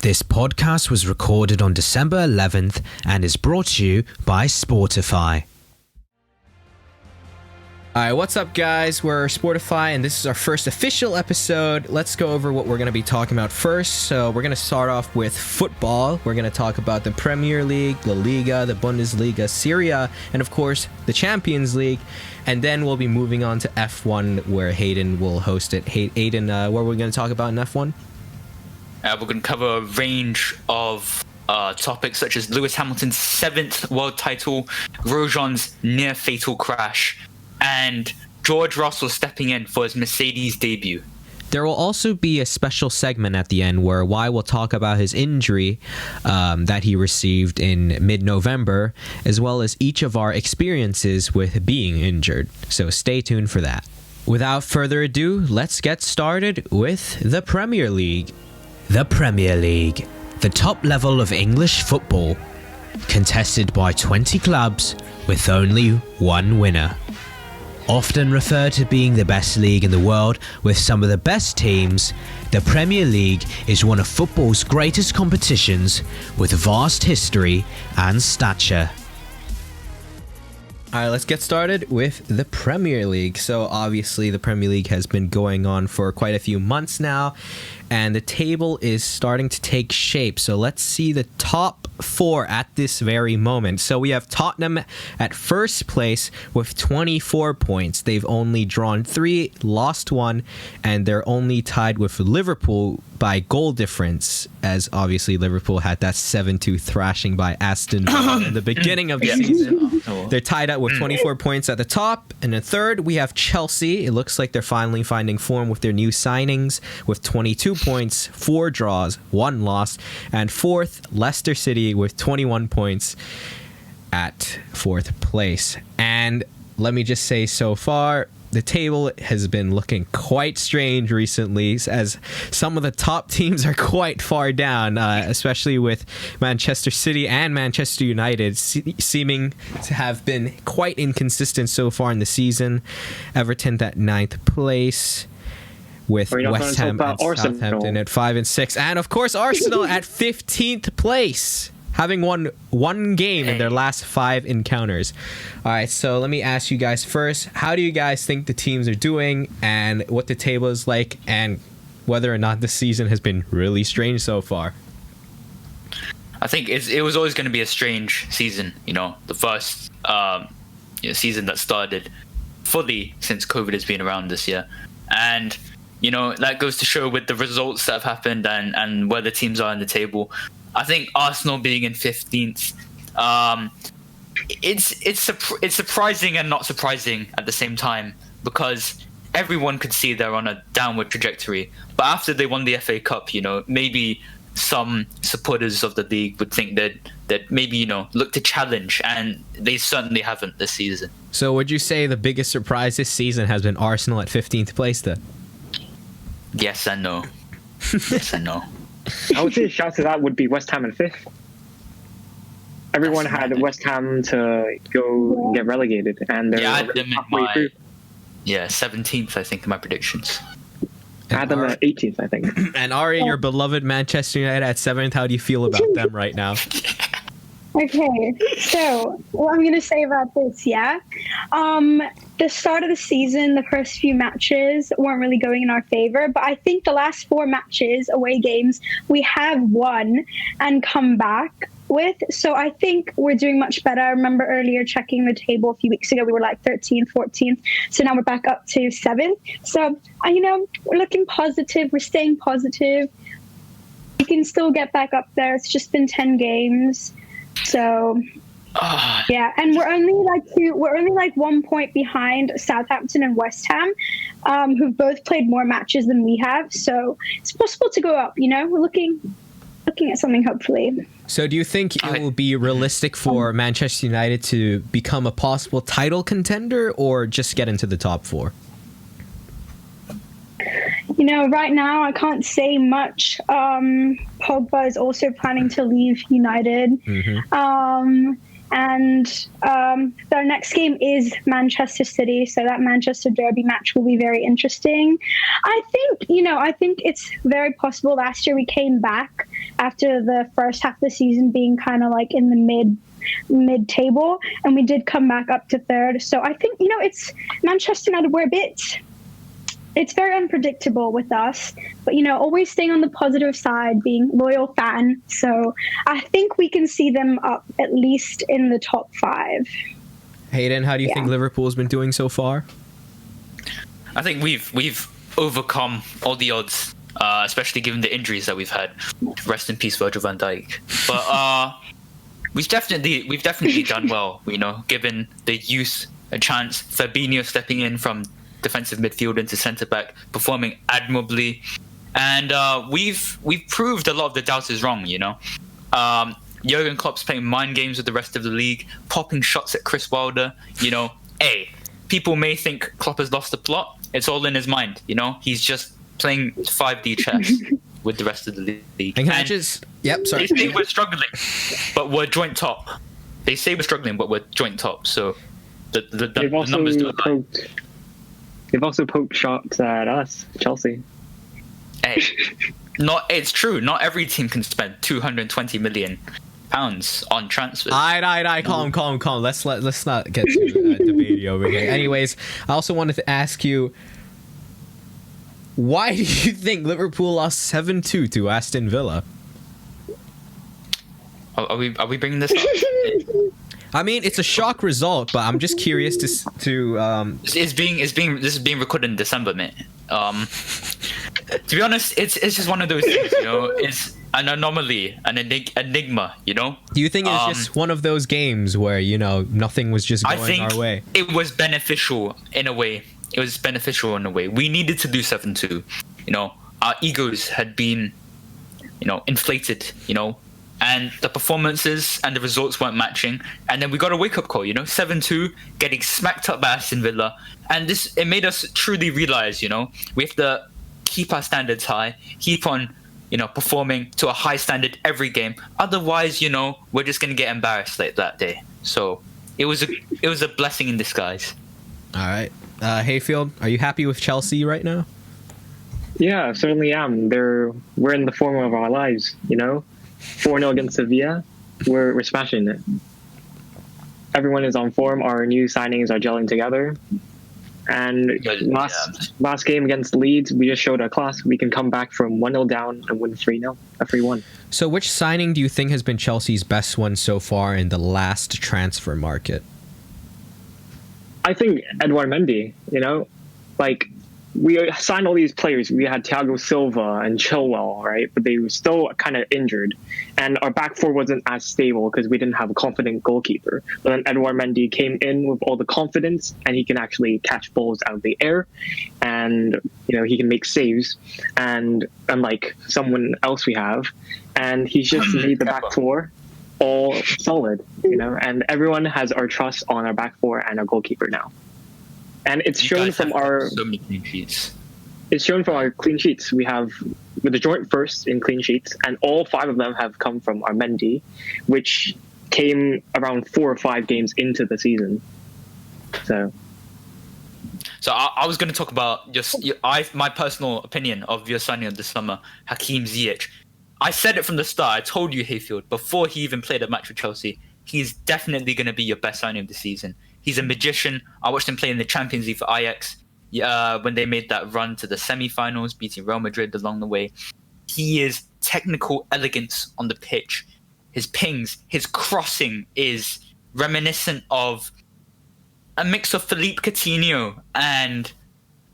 This podcast was recorded on December 11th and is brought to you by Sportify. Alright, what's up guys? We're Sportify and this is our first official episode. Let's go over what we're going to be talking about first. So we're going to start off with football. We're going to talk about the Premier League, the Liga, the Bundesliga, Serie, and of course the Champions League. And then we'll be moving on to F1 where Hayden will host it. Hayden, what are we going to talk about in F1? We're going to cover a range of topics such as Lewis Hamilton's 7th world title, Grosjean's near-fatal crash, and George Russell stepping in for his Mercedes debut. There will also be a special segment at the end where Y will talk about his injury that he received in mid-November, as well as each of our experiences with being injured. So stay tuned for that. Without further ado, let's get started with the Premier League. The Premier League, the top level of English football, contested by 20 clubs with only one winner. Often referred to being the best league in the world with some of the best teams, the Premier League is one of football's greatest competitions with vast history and stature. Alright, let's get started with the Premier League. So obviously the Premier League has been going on for quite a few months now, and the table is starting to take shape. So let's see the top four at this very moment. So we have Tottenham at first place with 24 points. They've only drawn 3, lost 1, and they're only tied with Liverpool by goal difference, as obviously Liverpool had that 7-2 thrashing by Aston Villa in the beginning of the season. They're tied up with 24 points at the top. And in third, we have Chelsea. It looks like they're finally finding form with their new signings with 22 points, 4 draws, 1 loss. And fourth, Leicester City with 21 points at fourth place. And let me just say, so far, the table has been looking quite strange recently, as some of the top teams are quite far down, especially with Manchester City and Manchester United seeming to have been quite inconsistent so far in the season. Everton at 9th place, with West Ham and Southampton at 5 and 6, and of course Arsenal at 15th place, having won 1 game in their last 5 encounters. All right, so let me ask you guys first, how do you guys think the teams are doing and what the table is like, and whether or not the season has been really strange so far? I think it was always going to be a strange season, the first season that started fully since COVID has been around this year. And that goes to show with the results that have happened and where the teams are in the table. I think Arsenal being in 15th, it's surprising and not surprising at the same time, because everyone could see they're on a downward trajectory. But after they won the FA Cup, maybe some supporters of the league would think that maybe look to challenge, and they certainly haven't this season. So would you say the biggest surprise this season has been Arsenal at 15th place then? Yes and no. Yes and no. I would say a shout to that would be West Ham in 5th. Everyone had West Ham to go and get relegated, and they're halfway through. 17th, I think, in my predictions. I had them at 18th, I think. And Ari, your beloved Manchester United at 7th, how do you feel about them right now? Okay, so what I'm going to say about this, the start of the season, the first few matches weren't really going in our favor, but I think the last 4 matches, away games, we have won and come back with. So I think we're doing much better. I remember earlier checking the table a few weeks ago, we were like 13th, 14th. So now we're back up to 7th. So, we're looking positive. We're staying positive. We can still get back up there. It's just been 10 games. So, and we're only like 1 point behind Southampton and West Ham, who've both played more matches than we have. So it's possible to go up. We're looking at something hopefully. So do you think it will be realistic for Manchester United to become a possible title contender, or just get into the top 4? Right now I can't say much. Pogba is also planning to leave United. And their next game is Manchester City, so that Manchester Derby match will be very interesting. I think it's very possible. Last year we came back after the first half of the season being kind of like in the mid-table, and we did come back up to third. So I think, it's Manchester United, it's very unpredictable with us, but always staying on the positive side, being loyal fan. So I think we can see them up at least in the top 5. Hayden, how do you think Liverpool's been doing so far? I think we've overcome all the odds, especially given the injuries that we've had. Rest in peace, Virgil van Dijk. But we've definitely done well, given the youth a chance. Fabinho stepping in from defensive midfield into centre back, performing admirably, and we've proved a lot of the doubters wrong. Jurgen Klopp's playing mind games with the rest of the league, popping shots at Chris Wilder. People may think Klopp has lost the plot. It's all in his mind. He's just playing 5D chess with the rest of the league. And sorry. They say we're struggling, but we're joint top. They say we're struggling, but we're joint top. So the numbers do lie. They've also poked shots at us, Chelsea. Hey, it's true. Not every team can spend £220 million on transfers. Calm. Let's not get too debating over here. Anyways, I also wanted to ask you, why do you think Liverpool lost 7-2 to Aston Villa? Are we bringing this up? I mean, it's a shock result, but I'm just curious this is being recorded in December, mate. To be honest, it's just one of those things, It's an anomaly, an enigma, Do you think it's just one of those games where nothing was just going our way? It was beneficial in a way. We needed to do 7-2. Our egos had been, inflated. And the performances and the results weren't matching. And then we got a wake-up call, 7-2, getting smacked up by Aston Villa. And it made us truly realize, we have to keep our standards high, keep on, performing to a high standard every game. Otherwise, we're just going to get embarrassed like that day. So it was a blessing in disguise. All right. Hayfield, are you happy with Chelsea right now? Yeah, I certainly am. We're in the form of our lives, 4-0 against Sevilla, we're smashing it. Everyone is on form. Our new signings are gelling together. And last game against Leeds, we just showed our class. We can come back from 1-0 down and win 3-0, a 3-1. So which signing do you think has been Chelsea's best one so far in the last transfer market? I think Edouard Mendy, we signed all these players. We had Thiago Silva and Chilwell, right? But they were still kind of injured. And our back four wasn't as stable because we didn't have a confident goalkeeper. But then Edouard Mendy came in with all the confidence, and he can actually catch balls out of the air. And, he can make saves. And unlike someone else we have, and he's just made the back four all solid, and everyone has our trust on our back four and our goalkeeper now. And it's shown from our so many clean sheets. It's shown from our clean sheets. We have the joint first in clean sheets, and all 5 of them have come from our Mendy, which came around 4 or 5 games into the season. So I was going to talk about my personal opinion of your signing of the summer, Hakim Ziyech. I said it from the start. I told you, Hayfield, before he even played a match with Chelsea, he's definitely going to be your best signing of the season. He's a magician. I watched him play in the Champions League for Ajax when they made that run to the semi-finals, beating Real Madrid along the way. He is technical elegance on the pitch. His pings, his crossing is reminiscent of a mix of Philippe Coutinho and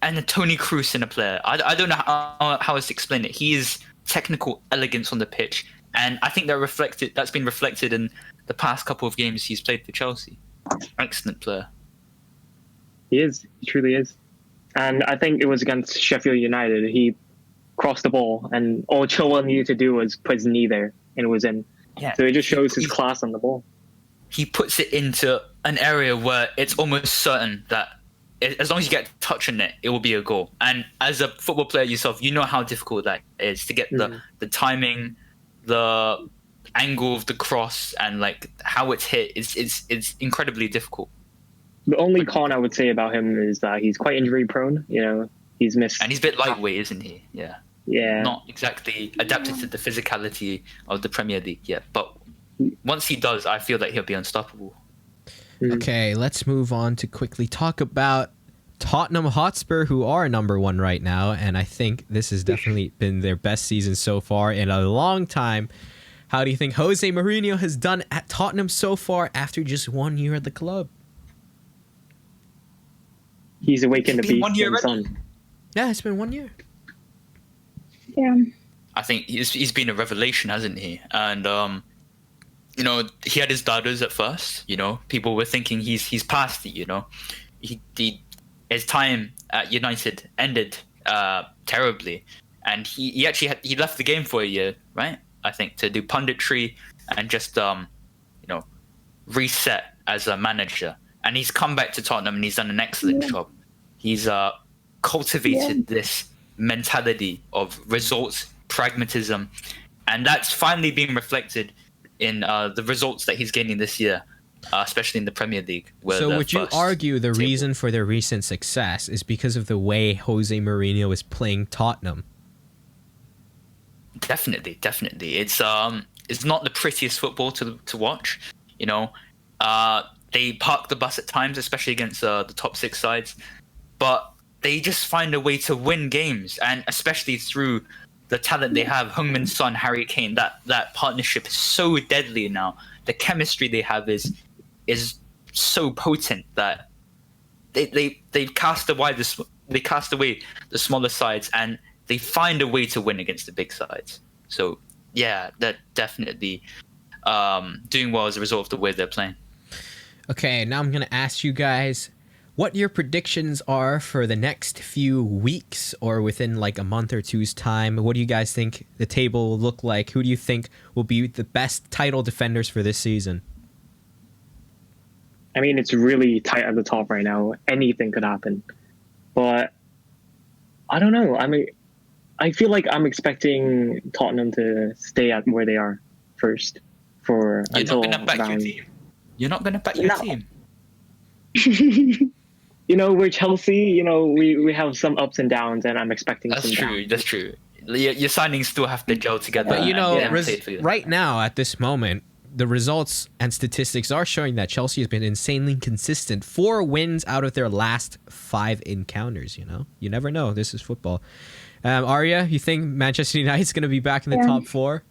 a Toni Kroos in a player. I don't know how else to explain it. He is technical elegance on the pitch, and I think that's been reflected in the past couple of games he's played for Chelsea. Excellent player. He is. He truly is. And I think it was against Sheffield United. He crossed the ball, and all Chilwell needed to do was put his knee there, and it was in. Yeah. So it just shows his class on the ball. He puts it into an area where it's almost certain that as long as you get a touch on it, it will be a goal. And as a football player yourself, you know how difficult that is to get the timing, the angle of the cross and like how it's hit it's incredibly difficult. The only con I would say about him is that he's quite injury prone. You know, he's missed. And he's a bit lightweight, isn't he? Yeah. Yeah. Not exactly adapted to the physicality of the Premier League yet. But once he does, I feel that he'll be unstoppable. Okay, let's move on to quickly talk about Tottenham Hotspur, who are number one right now, and I think this has definitely been their best season so far in a long time. How do you think Jose Mourinho has done at Tottenham so far after just 1 year at the club? He's awakened the It's been beast 1 year in the already? sun. Yeah, it's been 1 year. Yeah. I think he's been a revelation, hasn't he? And you know, he had his doubters at first. You know, people were thinking he's past it. You know, his time at United ended terribly, and he actually he left the game for a year, right? I think to do punditry and just you know, reset as a manager. And he's come back to Tottenham and he's done an excellent job. He's cultivated this mentality of results, pragmatism, and that's finally being reflected in the results that he's gaining this year, especially in the Premier League. So would you argue the reason for their recent success is because of the way Jose Mourinho is playing Tottenham? Definitely. It's not the prettiest football to watch. You know, they park the bus at times, especially against the top six sides, but they just find a way to win games, and especially through the talent they have. Heung-min Son, Harry Kane, that partnership is so deadly now. The chemistry they have is so potent that they cast away the smaller sides, and they find a way to win against the big sides. So yeah, they're definitely doing well as a result of the way they're playing. Okay, now I'm going to ask you guys what your predictions are for the next few weeks or within like a month or two's time. What do you guys think the table will look like? Who do you think will be the best title defenders for this season? I mean, it's really tight at the top right now. Anything could happen. But I don't know. I mean, I feel like I'm expecting Tottenham to stay at where they are first for until You're not going to back your team. You're not going to back your team. You know, we're Chelsea. You know, we have some ups and downs, and I'm expecting That's some true. downs. That's true. Your signings still have to gel together. But you know, and right now at this moment, the results and statistics are showing that Chelsea has been insanely consistent. 4 wins out of their last 5 encounters. You know, you never know. This is football. Arya, you think Manchester United's going to be back in the top 4?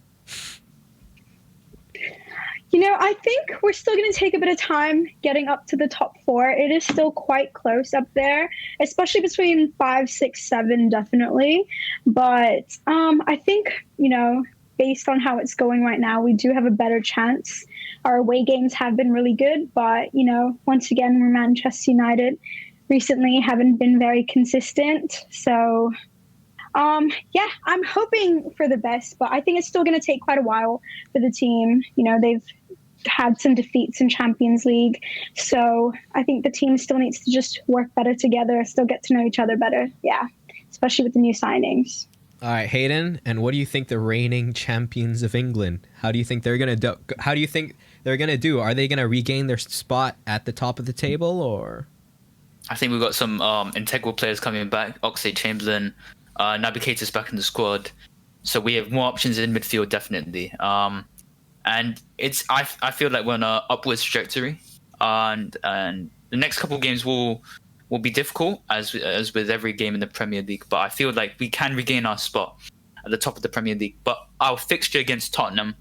You know, I think we're still going to take a bit of time getting up to the top 4. It is still quite close up there, especially between 5, 6, 7, definitely. But I think, you know, based on how it's going right now, we do have a better chance. Our away games have been really good, but, you know, once again, we're Manchester United. Recently haven't been very consistent. So, yeah, I'm hoping for the best, but I think it's still going to take quite a while for the team. You know, they've had some defeats in Champions League. So I think the team still needs to just work better together, still get to know each other better. Yeah, especially with the new signings. All right, Hayden, and what do you think the reigning champions of England? How do you think they're going to do? How do you think they're going to do? Are they going to regain their spot at the top of the table, or? I think we've got some integral players coming back. Oxlade-Chamberlain, Naby Keita's back in the squad, so we have more options in midfield, definitely. And it's I feel like we're on an upwards trajectory, and the next couple of games will be difficult as with every game in the Premier League. But I feel like we can regain our spot at the top of the Premier League. But our fixture against Tottenham,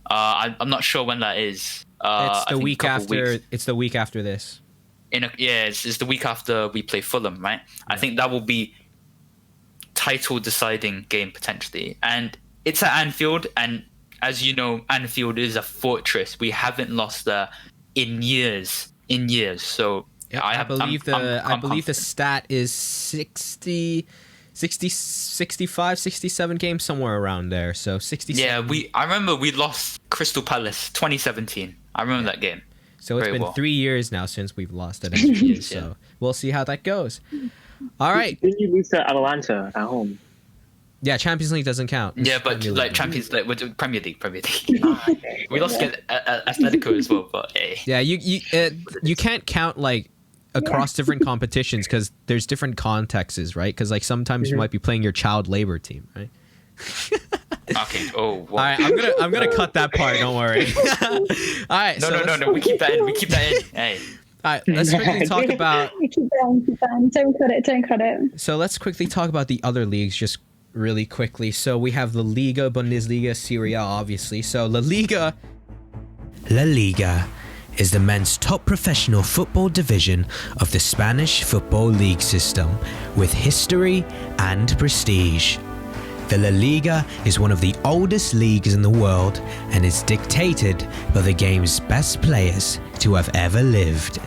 I'm not sure when that is. It's the week after. It's the week after this. It's the week after we play Fulham, right? Yeah. I think that will be title deciding game potentially, and it's at Anfield, and as you know, Anfield is a fortress. We haven't lost there in years. So yeah, I believe the stat is 60, 65, 67 games, somewhere around there. So 67. Yeah, I remember we lost Crystal Palace 2017. I remember that game. So it's been 3 years now since we've lost at Anfield. So we'll see how that goes. All right. Didn't you lose to Atalanta at home? Yeah, Champions League doesn't count. It's Yeah, but Premier like League. Champions, like with Premier League. We lost Atletico as well, but hey. Yeah, you can't count like across different competitions because there's different contexts, right? Because like sometimes you might be playing your child labor team, right? Okay. Oh. Wow. All right, I'm gonna cut that part. Don't worry. All right. No. We keep that in. Hey. All right, let's quickly talk about. Keep going. Don't cut it. So let's quickly talk about the other leagues just really quickly. So we have the Liga, Bundesliga, Serie A, obviously. So La Liga is the men's top professional football division of the Spanish football league system with history and prestige. The La Liga is one of the oldest leagues in the world and is dictated by the game's best players to have ever lived.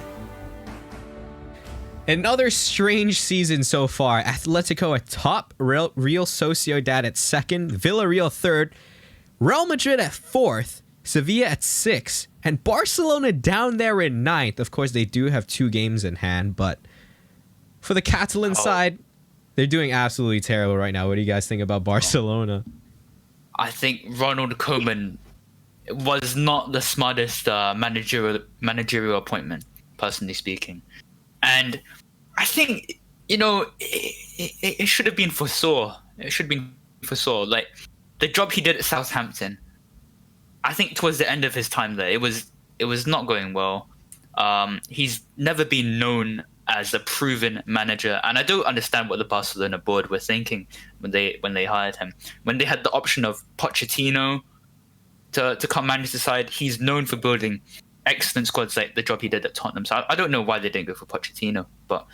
Another strange season so far. Atletico atop, Real Sociedad at second, Villarreal third, Real Madrid at fourth, Sevilla at sixth, and Barcelona down there in ninth. Of course, they do have 2 games in hand, but for the Catalan side, they're doing absolutely terrible right now. What do you guys think about Barcelona? I think Ronald Koeman was not the smartest managerial appointment, personally speaking. And I think, it should have been foresaw. It should have been foresaw. Like, the job he did at Southampton, I think towards the end of his time there, it was not going well. He's never been known as a proven manager, and I don't understand what the Barcelona board were thinking when they hired him. When they had the option of Pochettino to come manage the side, he's known for building excellent squads like the job he did at Tottenham. So I don't know why they didn't go for Pochettino, but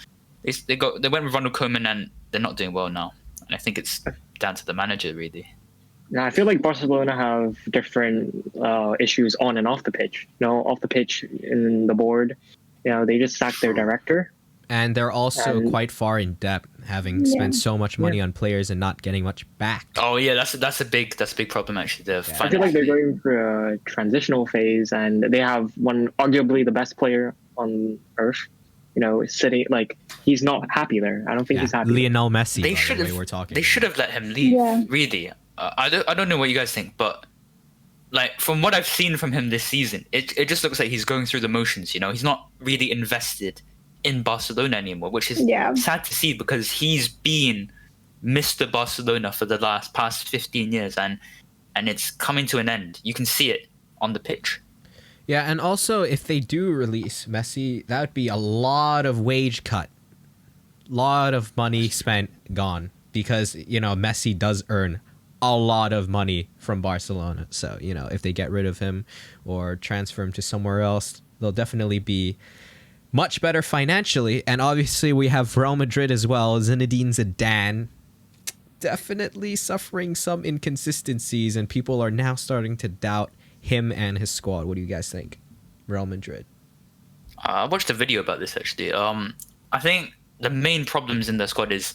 they went with Ronald Koeman and they're not doing well now. And I think it's down to the manager, really. Yeah, I feel like Barcelona have different issues on and off the pitch. Off the pitch in the board, they just sacked their director. And they're also quite far in debt, having spent so much money on players and not getting much back. Oh yeah, that's a big problem actually. I feel like they're going through a transitional phase, and they have arguably the best player on earth. Sitting like he's not happy there. I don't think he's happy. Lionel Messi. They should have let him leave. Yeah. Really, I don't know what you guys think, but like from what I've seen from him this season, it just looks like he's going through the motions. He's not really invested in Barcelona anymore, which is sad to see because he's been Mr. Barcelona for the past 15 years, and it's coming to an end. You can see it on the pitch. Yeah, and also if they do release Messi, that would be a lot of wage cut, lot of money spent gone, because Messi does earn a lot of money from Barcelona. So if they get rid of him or transfer him to somewhere else, they'll definitely be much better financially. And obviously we have Real Madrid as well. Zinedine Zidane definitely suffering some inconsistencies, and people are now starting to doubt him and his squad. What do you guys think? Real Madrid. I watched a video about this actually. I think the main problems in the squad is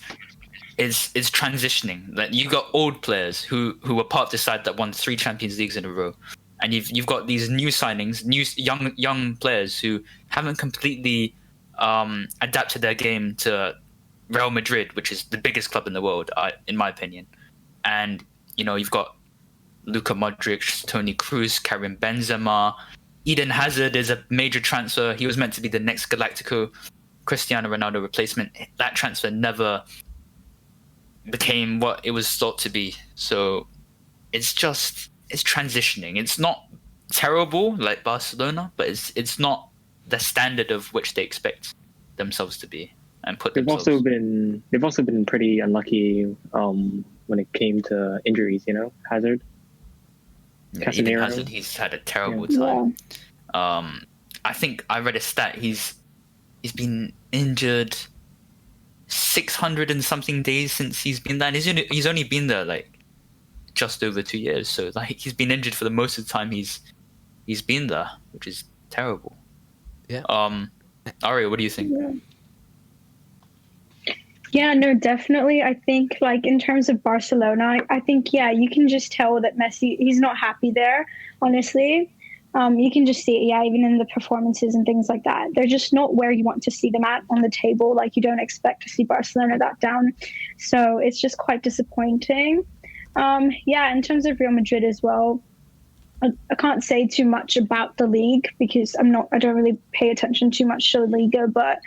transitioning. Like, you got old players who were part of the side that won 3 Champions Leagues in a row, and you've got these new signings, young players who haven't completely adapted their game to Real Madrid, which is the biggest club in the world, in my opinion. And you've got Luka Modric, Toni Kroos, Karim Benzema, Eden Hazard is a major transfer. He was meant to be the next Galactico Cristiano Ronaldo replacement. That transfer never became what it was thought to be. So it's transitioning. It's not terrible like Barcelona, but it's not the standard of which they expect themselves to be and put themselves. They've also been pretty unlucky when it came to injuries. Hazard. Eden Hazard, he's had a terrible time. I think I read a stat. He's been injured 600 and something days since he's been there. And he's only been there like just over 2 years. So like he's been injured for the most of the time he's been there, which is terrible. Yeah. Aria, what do you think? Yeah, no, definitely. I think, like, in terms of Barcelona, I think, you can just tell that Messi, he's not happy there, honestly. You can just see it, yeah, even in the performances and things like that. They're just not where you want to see them at on the table. Like, you don't expect to see Barcelona that down. So it's just quite disappointing. Yeah, in terms of Real Madrid as well, I can't say too much about the league because I don't really pay attention too much to the Liga, but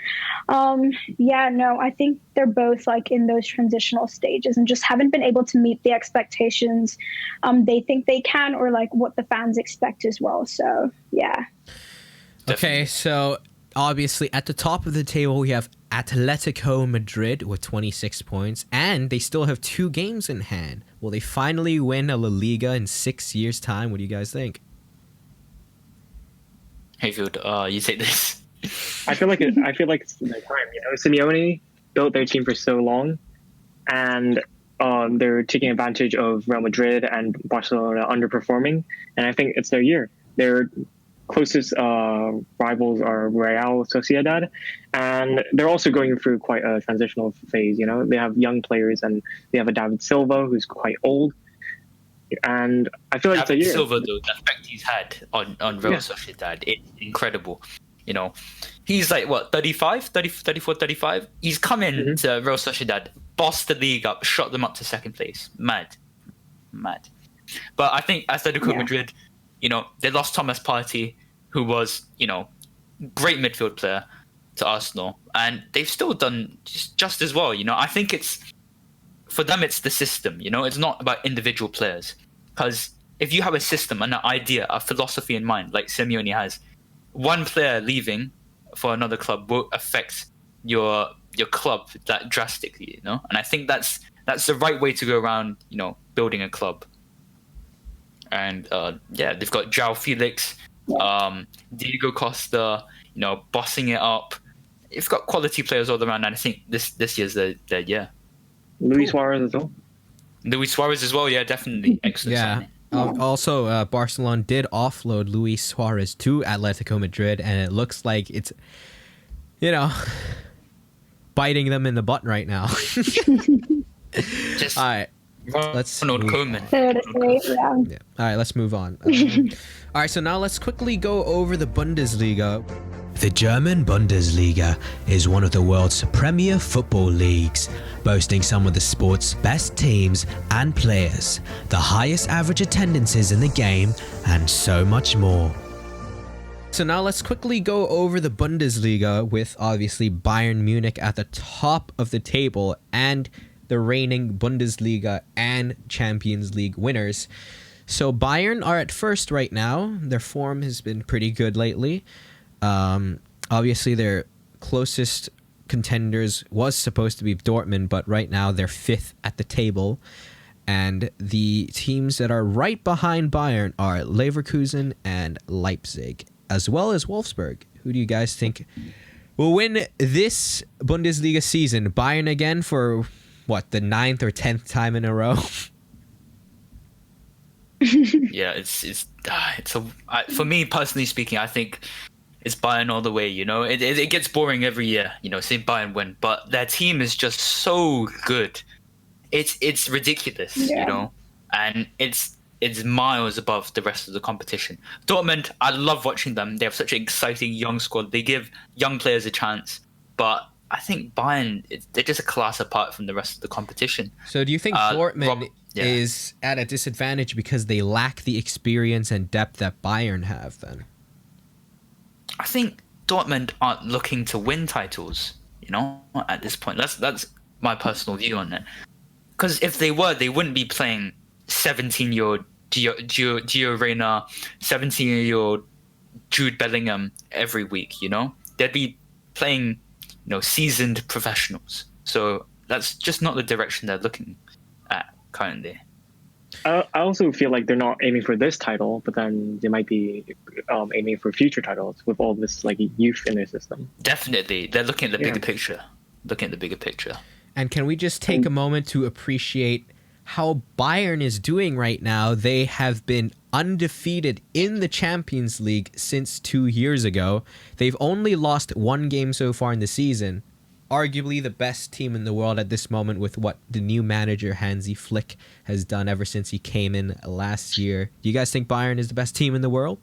yeah, no, I think they're both like in those transitional stages and just haven't been able to meet the expectations they think they can, or like what the fans expect as well. So yeah. Okay, so obviously at the top of the table we have Atletico Madrid with 26 points, and they still have 2 games in hand. Will they finally win a La Liga in 6 years' time? What do you guys think? Hayfield, you take this. I feel like it's their time. You know, Simeone built their team for so long, and they're taking advantage of Real Madrid and Barcelona underperforming, and I think it's their year. Their closest rivals are Real Sociedad, and they're also going through quite a transitional phase. You know, they have young players, and they have a David Silva who's quite old, and I feel like David it's a year. Silva, though, the effect he's had on Real Sociedad, it's incredible. You know, he's like, what, 34, 35? He's come in to Real Sociedad, bossed the league up, shot them up to second place. Mad. But I think Atletico Madrid, you know, they lost Thomas Partey, who was, you know, great midfield player to Arsenal, and they've still done just as well. You know, I think for them, it's the system. You know, it's not about individual players, because if you have a system, an idea, a philosophy in mind, like Simeone has, one player leaving for another club will affect your club that drastically. You know, and I think that's the right way to go around, you know, building a club. And yeah, they've got João Felix, Diego Costa, you know, bossing it up. They've got quality players all around, and I think this year's their year. Luis Suarez as well. Luis Suarez as well, yeah, definitely. Excellent. Yeah. Also, Barcelona did offload Luis Suarez to Atletico Madrid, and it looks like it's, you know, biting them in the butt right now. Just all right. Let's Ronald Koeman. Yeah. All right, let's move on. All right, so now let's quickly go over the Bundesliga. The German Bundesliga is one of the world's premier football leagues, boasting some of the sport's best teams and players, the highest average attendances in the game, and so much more. So now let's quickly go over the Bundesliga with obviously Bayern Munich at the top of the table and the reigning Bundesliga and Champions League winners. So Bayern are at first right now. Their form has been pretty good lately. Obviously, their closest contenders was supposed to be Dortmund, but right now they're 5th at the table. And the teams that are right behind Bayern are Leverkusen and Leipzig, as well as Wolfsburg. Who do you guys think will win this Bundesliga season? Bayern again for what, the 9th or 10th time in a row? Yeah, it's for me personally speaking, I think it's Bayern all the way. You know, it gets boring every year. You know, seeing Bayern win, but their team is just so good. It's ridiculous. Yeah. You know, and it's miles above the rest of the competition. Dortmund, I love watching them. They have such an exciting young squad. They give young players a chance, but I think Bayern, they're just a class apart from the rest of the competition. So do you think Dortmund is at a disadvantage because they lack the experience and depth that Bayern have then? I think Dortmund aren't looking to win titles, you know, at this point. That's my personal view on it. Because if they were, they wouldn't be playing 17-year-old Gio Reyna, 17-year-old Jude Bellingham every week, you know? They'd be playing, you know, seasoned professionals. So that's just not the direction they're looking at currently. I also feel like they're not aiming for this title, but then they might be aiming for future titles with all this like youth in their system. Definitely, they're looking at the bigger picture. And can we just take a moment to appreciate how Bayern is doing right now? They have been undefeated in the Champions League since 2 years ago. They've only lost 1 game so far in the season. Arguably the best team in the world at this moment with what the new manager Hansi Flick has done ever since he came in last year. Do you guys think Bayern is the best team in the world?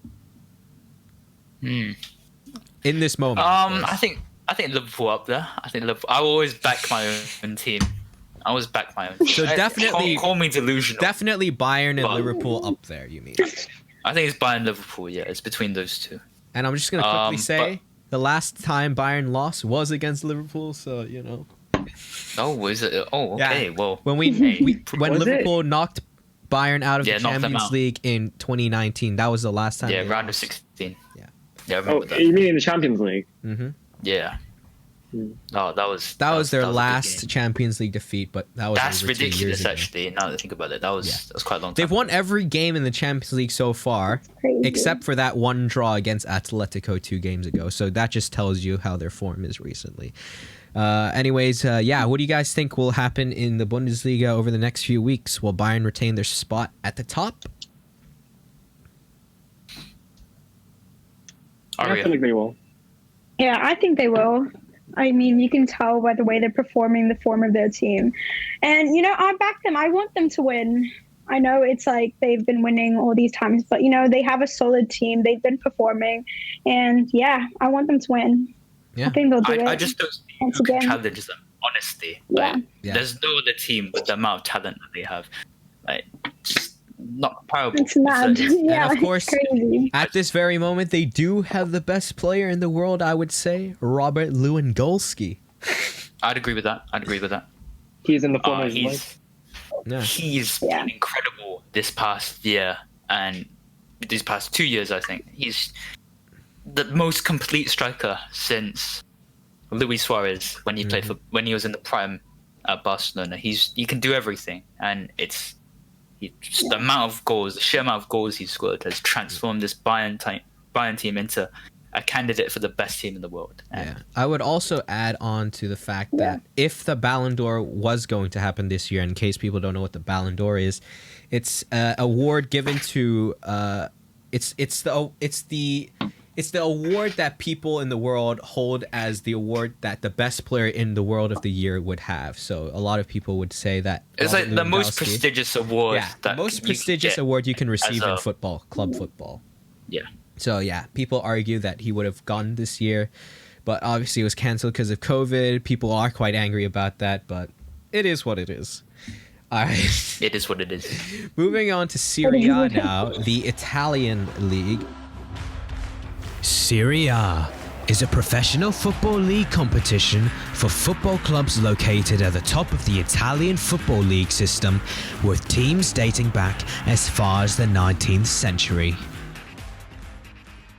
in this moment? of course. I think Liverpool up there. I think Liverpool. I will always back my own team. I always back my own team. So definitely, call me delusional. Definitely Bayern and But- Liverpool up there. You mean? I think it's Bayern Liverpool. Yeah, it's between those two. And I'm just gonna quickly say but- the last time Bayern lost was against Liverpool. So Oh, was it? Oh, okay. Yeah. Well, when Was Liverpool knocked Bayern out of the Yeah, knocked them Champions out. League in 2019, that was the last time. yeah, they round of lost. 16. Yeah. Yeah, I Oh, remember that. you mean in the Champions League? Mm-hmm. Yeah. Hmm. Oh, that was That was their a big last game. Champions League defeat, but that was That's over 2 years ridiculous, ago. actually. Now that I think about it, that was quite a long time. They've won every game in the Champions League so far, Crazy. except for that one draw against Atletico 2 games ago. So that just tells you how their form is recently. Anyways, what do you guys think will happen in the Bundesliga over the next few weeks? Will Bayern retain their spot at the top? I Aria. feel like they will. Yeah, I think they will. I mean, you can tell by the way they're performing, the form of their team. And, I back them. I want them to win. I know it's like they've been winning all these times, but, they have a solid team. They've been performing. And, I want them to win. Yeah. I think they'll do it. I just don't see Once who can again. challenge them, honestly. Yeah. Like, Yeah. There's no other team with the amount of talent that they have. Like, just not comparable. It's mad. Yeah, of course- it's crazy. At this very moment, they do have the best player in the world, I would say, Robert Lewandowski. I'd agree with that. He's in the form of his life. Yeah. He's Yeah. been incredible this past year and these past 2 years, I think. He's the most complete striker since Luis Suarez when he played when he was in the prime at Barcelona. He can do everything, and just the amount of goals, the sheer amount of goals he's scored has transformed this Bayern team into a candidate for the best team in the world. And Yeah. I would also add on to the fact that if the Ballon d'Or was going to happen this year, in case people don't know what the Ballon d'Or is, it's an award given to it's the award that people in the world hold as the award that the best player in the world of the year would have. So a lot of people would say that it's Robert like the most Lewandowski- prestigious award. yeah, the that most you can prestigious get. award you can receive in a- football, club football. Yeah. So people argue that he would have gone this year, but obviously it was canceled because of COVID. People are quite angry about that, but it is what it is. All right, It is what it is. moving on to Serie A now, the Italian league. Serie A is a professional football league competition for football clubs located at the top of the Italian football league system, with teams dating back as far as the 19th century.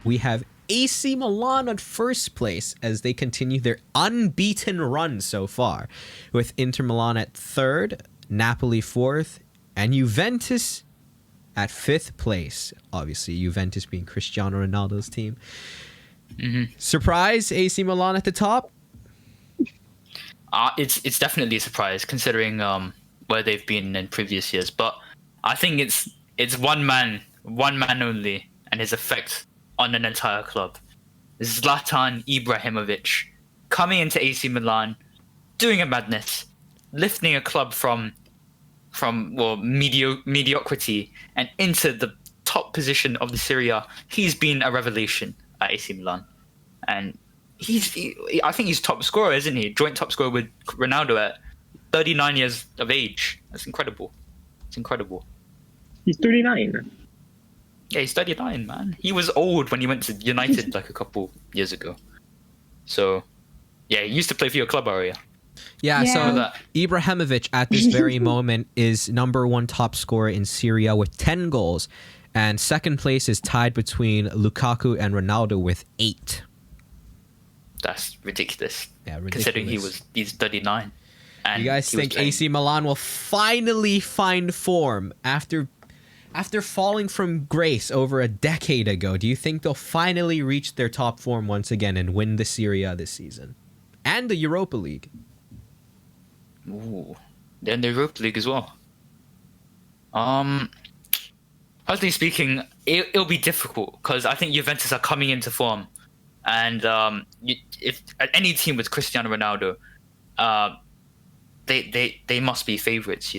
We have AC Milan at first place as they continue their unbeaten run so far, with Inter Milan at third, Napoli fourth, and Juventus at fifth place. Obviously, Juventus being Cristiano Ronaldo's team. Surprise, AC Milan at the top? It's definitely a surprise considering where they've been in previous years. But I think it's one man only, and his effect on an entire club. Zlatan Ibrahimovic coming into AC Milan, doing a madness, lifting a club from mediocrity and into the top position of the Serie A. He's been a revelation at AC Milan, and I think he's top scorer, isn't he? Joint top scorer with Ronaldo at 39 years of age. That's incredible. It's incredible. He's 39. Yeah, he's 39, man. He was old when he went to United like a couple years ago. So, yeah, he used to play for your club area. Yeah, Yeah. so Ibrahimovic at this very moment is number one top scorer in Serie A with 10 goals. And second place is tied between Lukaku and Ronaldo with 8. That's ridiculous. Yeah, ridiculous. Considering he's 39. And You guys he was think playing- AC Milan will finally find form after falling from grace over a decade ago? Do you think they'll finally reach their top form once again and win the Serie A this season? And the Europa League? Ooh. Then the Europa League as well. Personally speaking, it'll be difficult because I think Juventus are coming into form, and if any team with Cristiano Ronaldo, they must be favourites,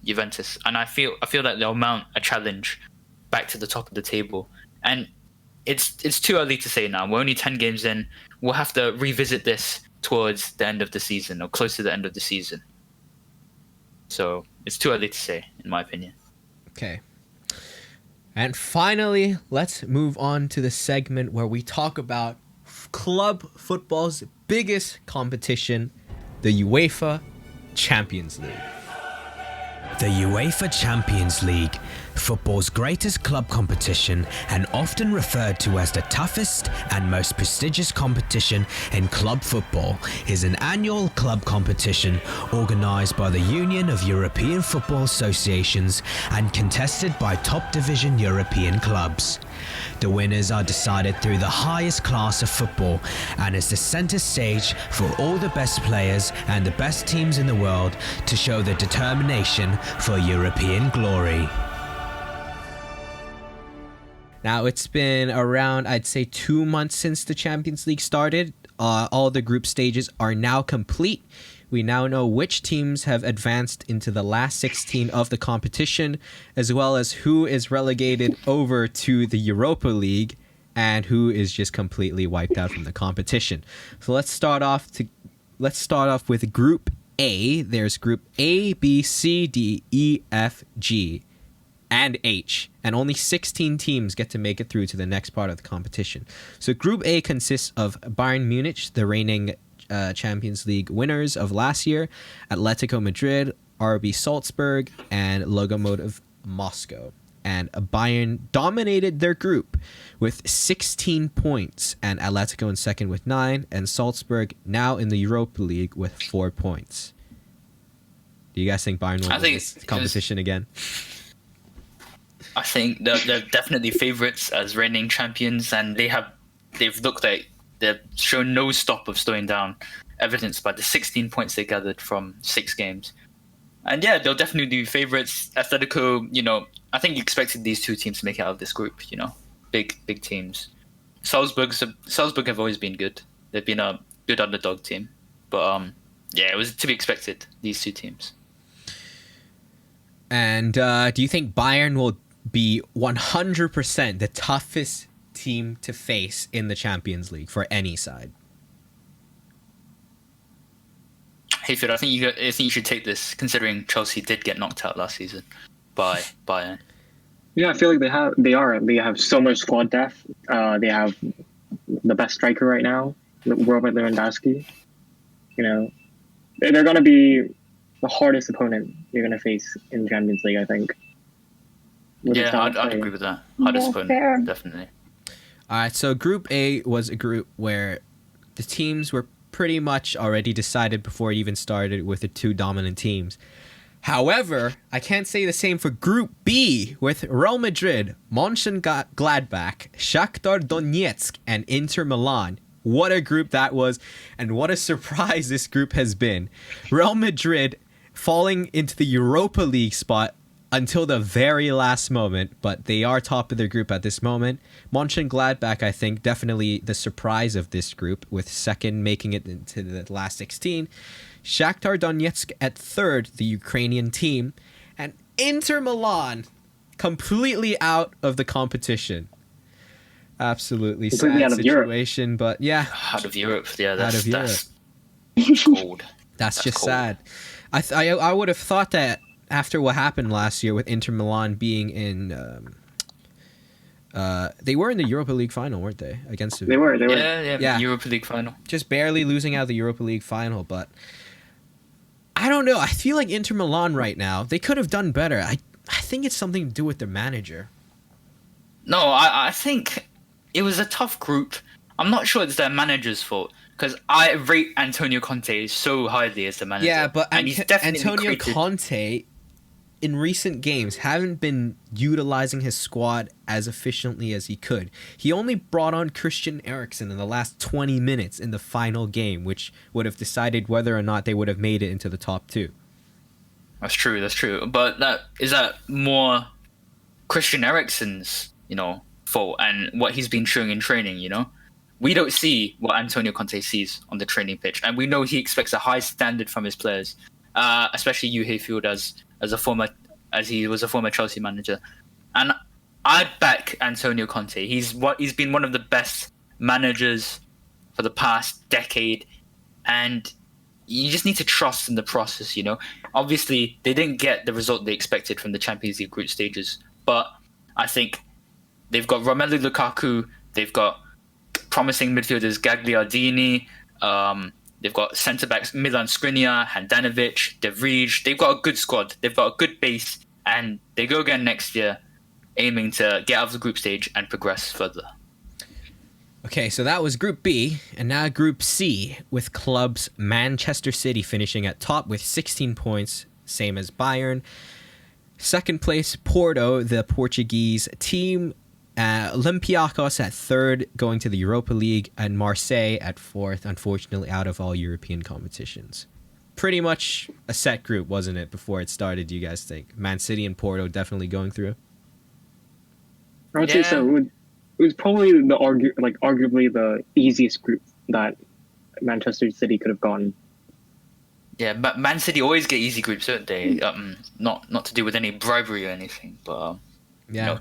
Juventus, and I feel that they'll mount a challenge back to the top of the table, and it's too early to say now. We're only 10 games in. We'll have to revisit this towards the end of the season or close to the end of the season. So it's too early to say, in my opinion. Okay. And finally, let's move on to the segment where we talk about club football's biggest competition, the UEFA Champions League. The UEFA Champions League, football's greatest club competition and often referred to as the toughest and most prestigious competition in club football, is an annual club competition organised by the Union of European Football Associations and contested by top division European clubs. The winners are decided through the highest class of football and is the centre stage for all the best players and the best teams in the world to show their determination for European glory. Now, it's been around, I'd say, 2 months since the Champions League started. All the group stages are now complete. We now know which teams have advanced into the last 16 of the competition, as well as who is relegated over to the Europa League and who is just completely wiped out from the competition. So let's start off with Group A. There's Group A, B, C, D, E, F, G, and H, and only 16 teams get to make it through to the next part of the competition. So Group A consists of Bayern Munich, the reigning Champions League winners of last year, Atletico Madrid, RB Salzburg, and Lokomotiv Moscow. And Bayern dominated their group with 16 points, and Atletico in second with 9, and Salzburg now in the Europa League with 4 points. Do you guys think Bayern will win this competition again? I think they're definitely favourites as reigning champions, and they've looked like they've shown no stop of slowing down, evidenced by the 16 points they gathered from 6 games. And yeah, they'll definitely be favourites. Atletico, I think you expected these two teams to make it out of this group, big teams. Salzburg have always been good. They've been a good underdog team. But yeah, it was to be expected, these two teams. And do you think Bayern will be 100% the toughest team to face in the Champions League for any side? Hey, Phil, I think you should take this, considering Chelsea did get knocked out last season by Bayern. Yeah, I feel like they have so much squad depth. They have the best striker right now, Robert Lewandowski. They're going to be the hardest opponent you're going to face in Champions League, I think. Yeah, I'd agree with that. Hardest opponent, fair. Definitely. All right, so Group A was a group where the teams were pretty much already decided before it even started with the two dominant teams. However, I can't say the same for Group B with Real Madrid, Mönchengladbach, Shakhtar Donetsk, and Inter Milan. What a group that was, and what a surprise this group has been. Real Madrid falling into the Europa League spot until the very last moment, but they are top of their group at this moment. Mönchengladbach, I think, definitely the surprise of this group, with second making it into the last 16. Shakhtar Donetsk at third, the Ukrainian team. And Inter Milan completely out of the competition. Absolutely completely sad out of situation, Europe. But yeah. Out of Europe, yeah, that's cold. That's just cold. sad. I would have thought that after what happened last year with Inter Milan being in, they were in the Europa League final, weren't they? Against They were. Yeah, Europa League final. Just barely losing out the Europa League final, but I don't know. I feel like Inter Milan right now, they could have done better. I think it's something to do with their manager. No, I think it was a tough group. I'm not sure it's their manager's fault, because I rate Antonio Conte so highly as the manager. Yeah, but and he's definitely Antonio created... Conte, in recent games, haven't been utilizing his squad as efficiently as he could. He only brought on Christian Eriksen in the last 20 minutes in the final game, which would have decided whether or not they would have made it into the top 2. That's true. But is that more Christian Eriksen's, fault and what he's been showing in training, We don't see what Antonio Conte sees on the training pitch, and we know he expects a high standard from his players, especially Hayfield as he was a former Chelsea manager. And I'd back Antonio Conte. He's been one of the best managers for the past decade, and you just need to trust in the process. Obviously they didn't get the result they expected from the Champions League group stages, but I think they've got Romelu Lukaku, they've got promising midfielders Gagliardini, they've got centre backs Milan Skriniar, Handanovic, De Vrij. They've got a good squad, they've got a good base, and they go again next year aiming to get out of the group stage and progress further. Okay, so that was Group B, and now Group C, with clubs Manchester City finishing at top with 16 points, same as Bayern. Second place, Porto, the Portuguese team. Olympiacos at third, going to the Europa League, and Marseille at fourth, unfortunately out of all European competitions. Pretty much a set group, wasn't it, before it started, do you guys think? Man City and Porto definitely going through? I would say so. It was probably arguably the easiest group that Manchester City could have gone. Yeah, but Man City always get easy groups, don't they? Not to do with any bribery or anything, but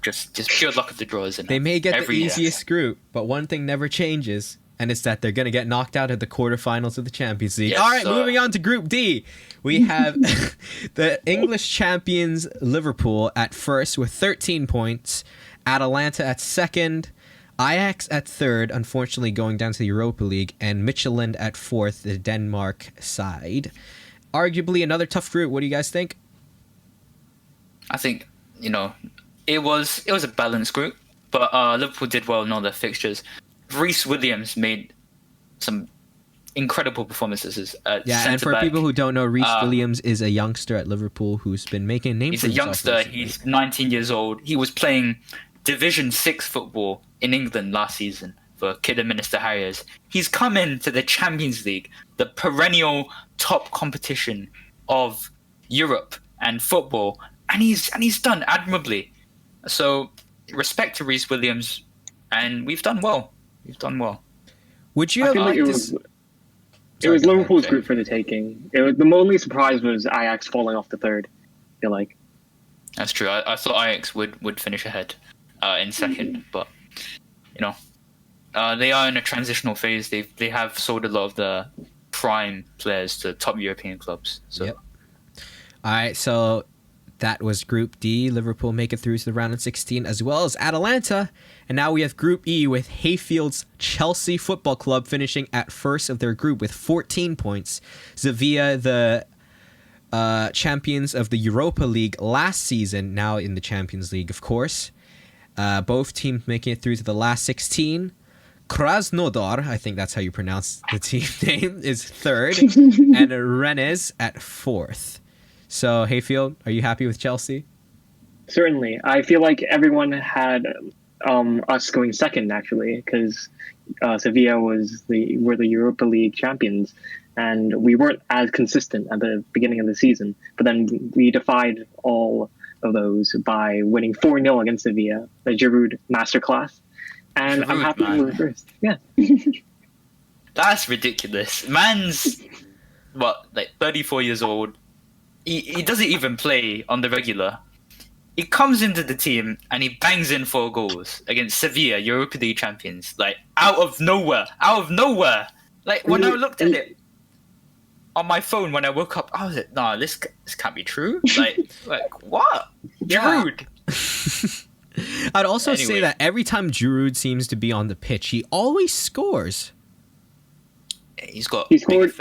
just pure luck of the draw, isn't it? They may get the easiest group, but one thing never changes, and it's that they're going to get knocked out at the quarterfinals of the Champions League. Yes, all right, moving on to Group D. We have the English champions Liverpool at first with 13 points, Atalanta at second, Ajax at third, unfortunately going down to the Europa League, and Midtjylland at fourth, the Denmark side. Arguably another tough group. What do you guys think? I think, it was a balanced group, but Liverpool did well in all their fixtures. Reece Williams made some incredible performances at and for centre-back. people who don't know, Reece Williams is a youngster at Liverpool who's been making a name for himself. He's a youngster. He's 19 years old. He was playing Division 6 football in England last season for Kidderminster Harriers. He's come into the Champions League, the perennial top competition of Europe and football, and he's done admirably. So respect to Reece Williams, and we've done well. Would you have liked this? It was Liverpool's group for the taking. The only surprise was Ajax falling off the third, I feel like. That's true. I thought Ajax would finish ahead in second, but they are in a transitional phase. They have sold a lot of the prime players to top European clubs. So. Yep. All right, so that was Group D. Liverpool make it through to the round of 16, as well as Atalanta. And now we have Group E with Hayfield's Chelsea Football Club finishing at first of their group with 14 points. Sevilla, the champions of the Europa League last season, now in the Champions League, of course. Both teams making it through to the last 16. Krasnodar, I think that's how you pronounce the team name, is third. And Rennes at fourth. So, Hayfield, are you happy with Chelsea? Certainly. I feel like everyone had us going second, actually, because Sevilla were the Europa League champions, and we weren't as consistent at the beginning of the season. But then we defied all of those by winning 4-0 against Sevilla, the Giroud masterclass. And Giroud, I'm happy we were first. Yeah. That's ridiculous. Man's, 34 years old. He doesn't even play on the regular. He comes into the team and he bangs in 4 goals against Sevilla, Europa League champions. Out of nowhere. When I looked at it on my phone when I woke up, I was like, "No, this can't be true." What? Giroud. I'd also say that every time Giroud seems to be on the pitch, he always scores. He scored. He scored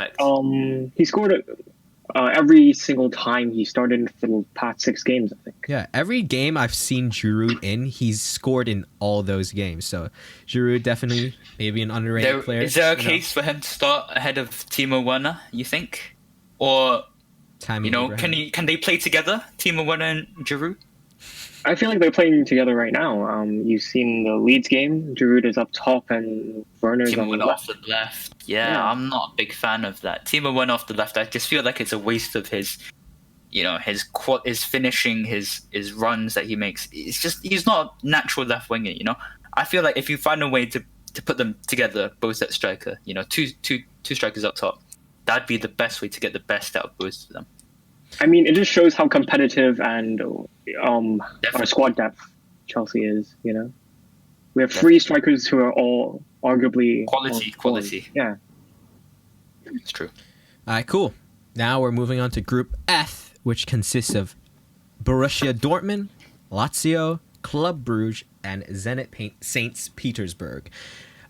every single time he started for the past 6 games, I think. Yeah, every game I've seen Giroud in, he's scored in all those games. So Giroud definitely maybe an underrated player. Is there a case for him to start ahead of Timo Werner, you think? Or can they play together, Timo Werner and Giroud? I feel like they're playing together right now. You've seen the Leeds game. Giroud is up top and Werner's on the left. Off the left. Yeah, I'm not a big fan of that. Timo went off the left. I just feel like it's a waste of his finishing, his runs that he makes. It's just he's not a natural left winger. I feel like if you find a way to put them together, both at striker, two strikers up top, that'd be the best way to get the best out of both of them. I mean, it just shows how competitive and our squad depth Chelsea is. We have three strikers who are all arguably quality. Yeah. It's true. All right, cool. Now we're moving on to Group F, which consists of Borussia Dortmund, Lazio, Club Brugge, and Zenit St. Petersburg.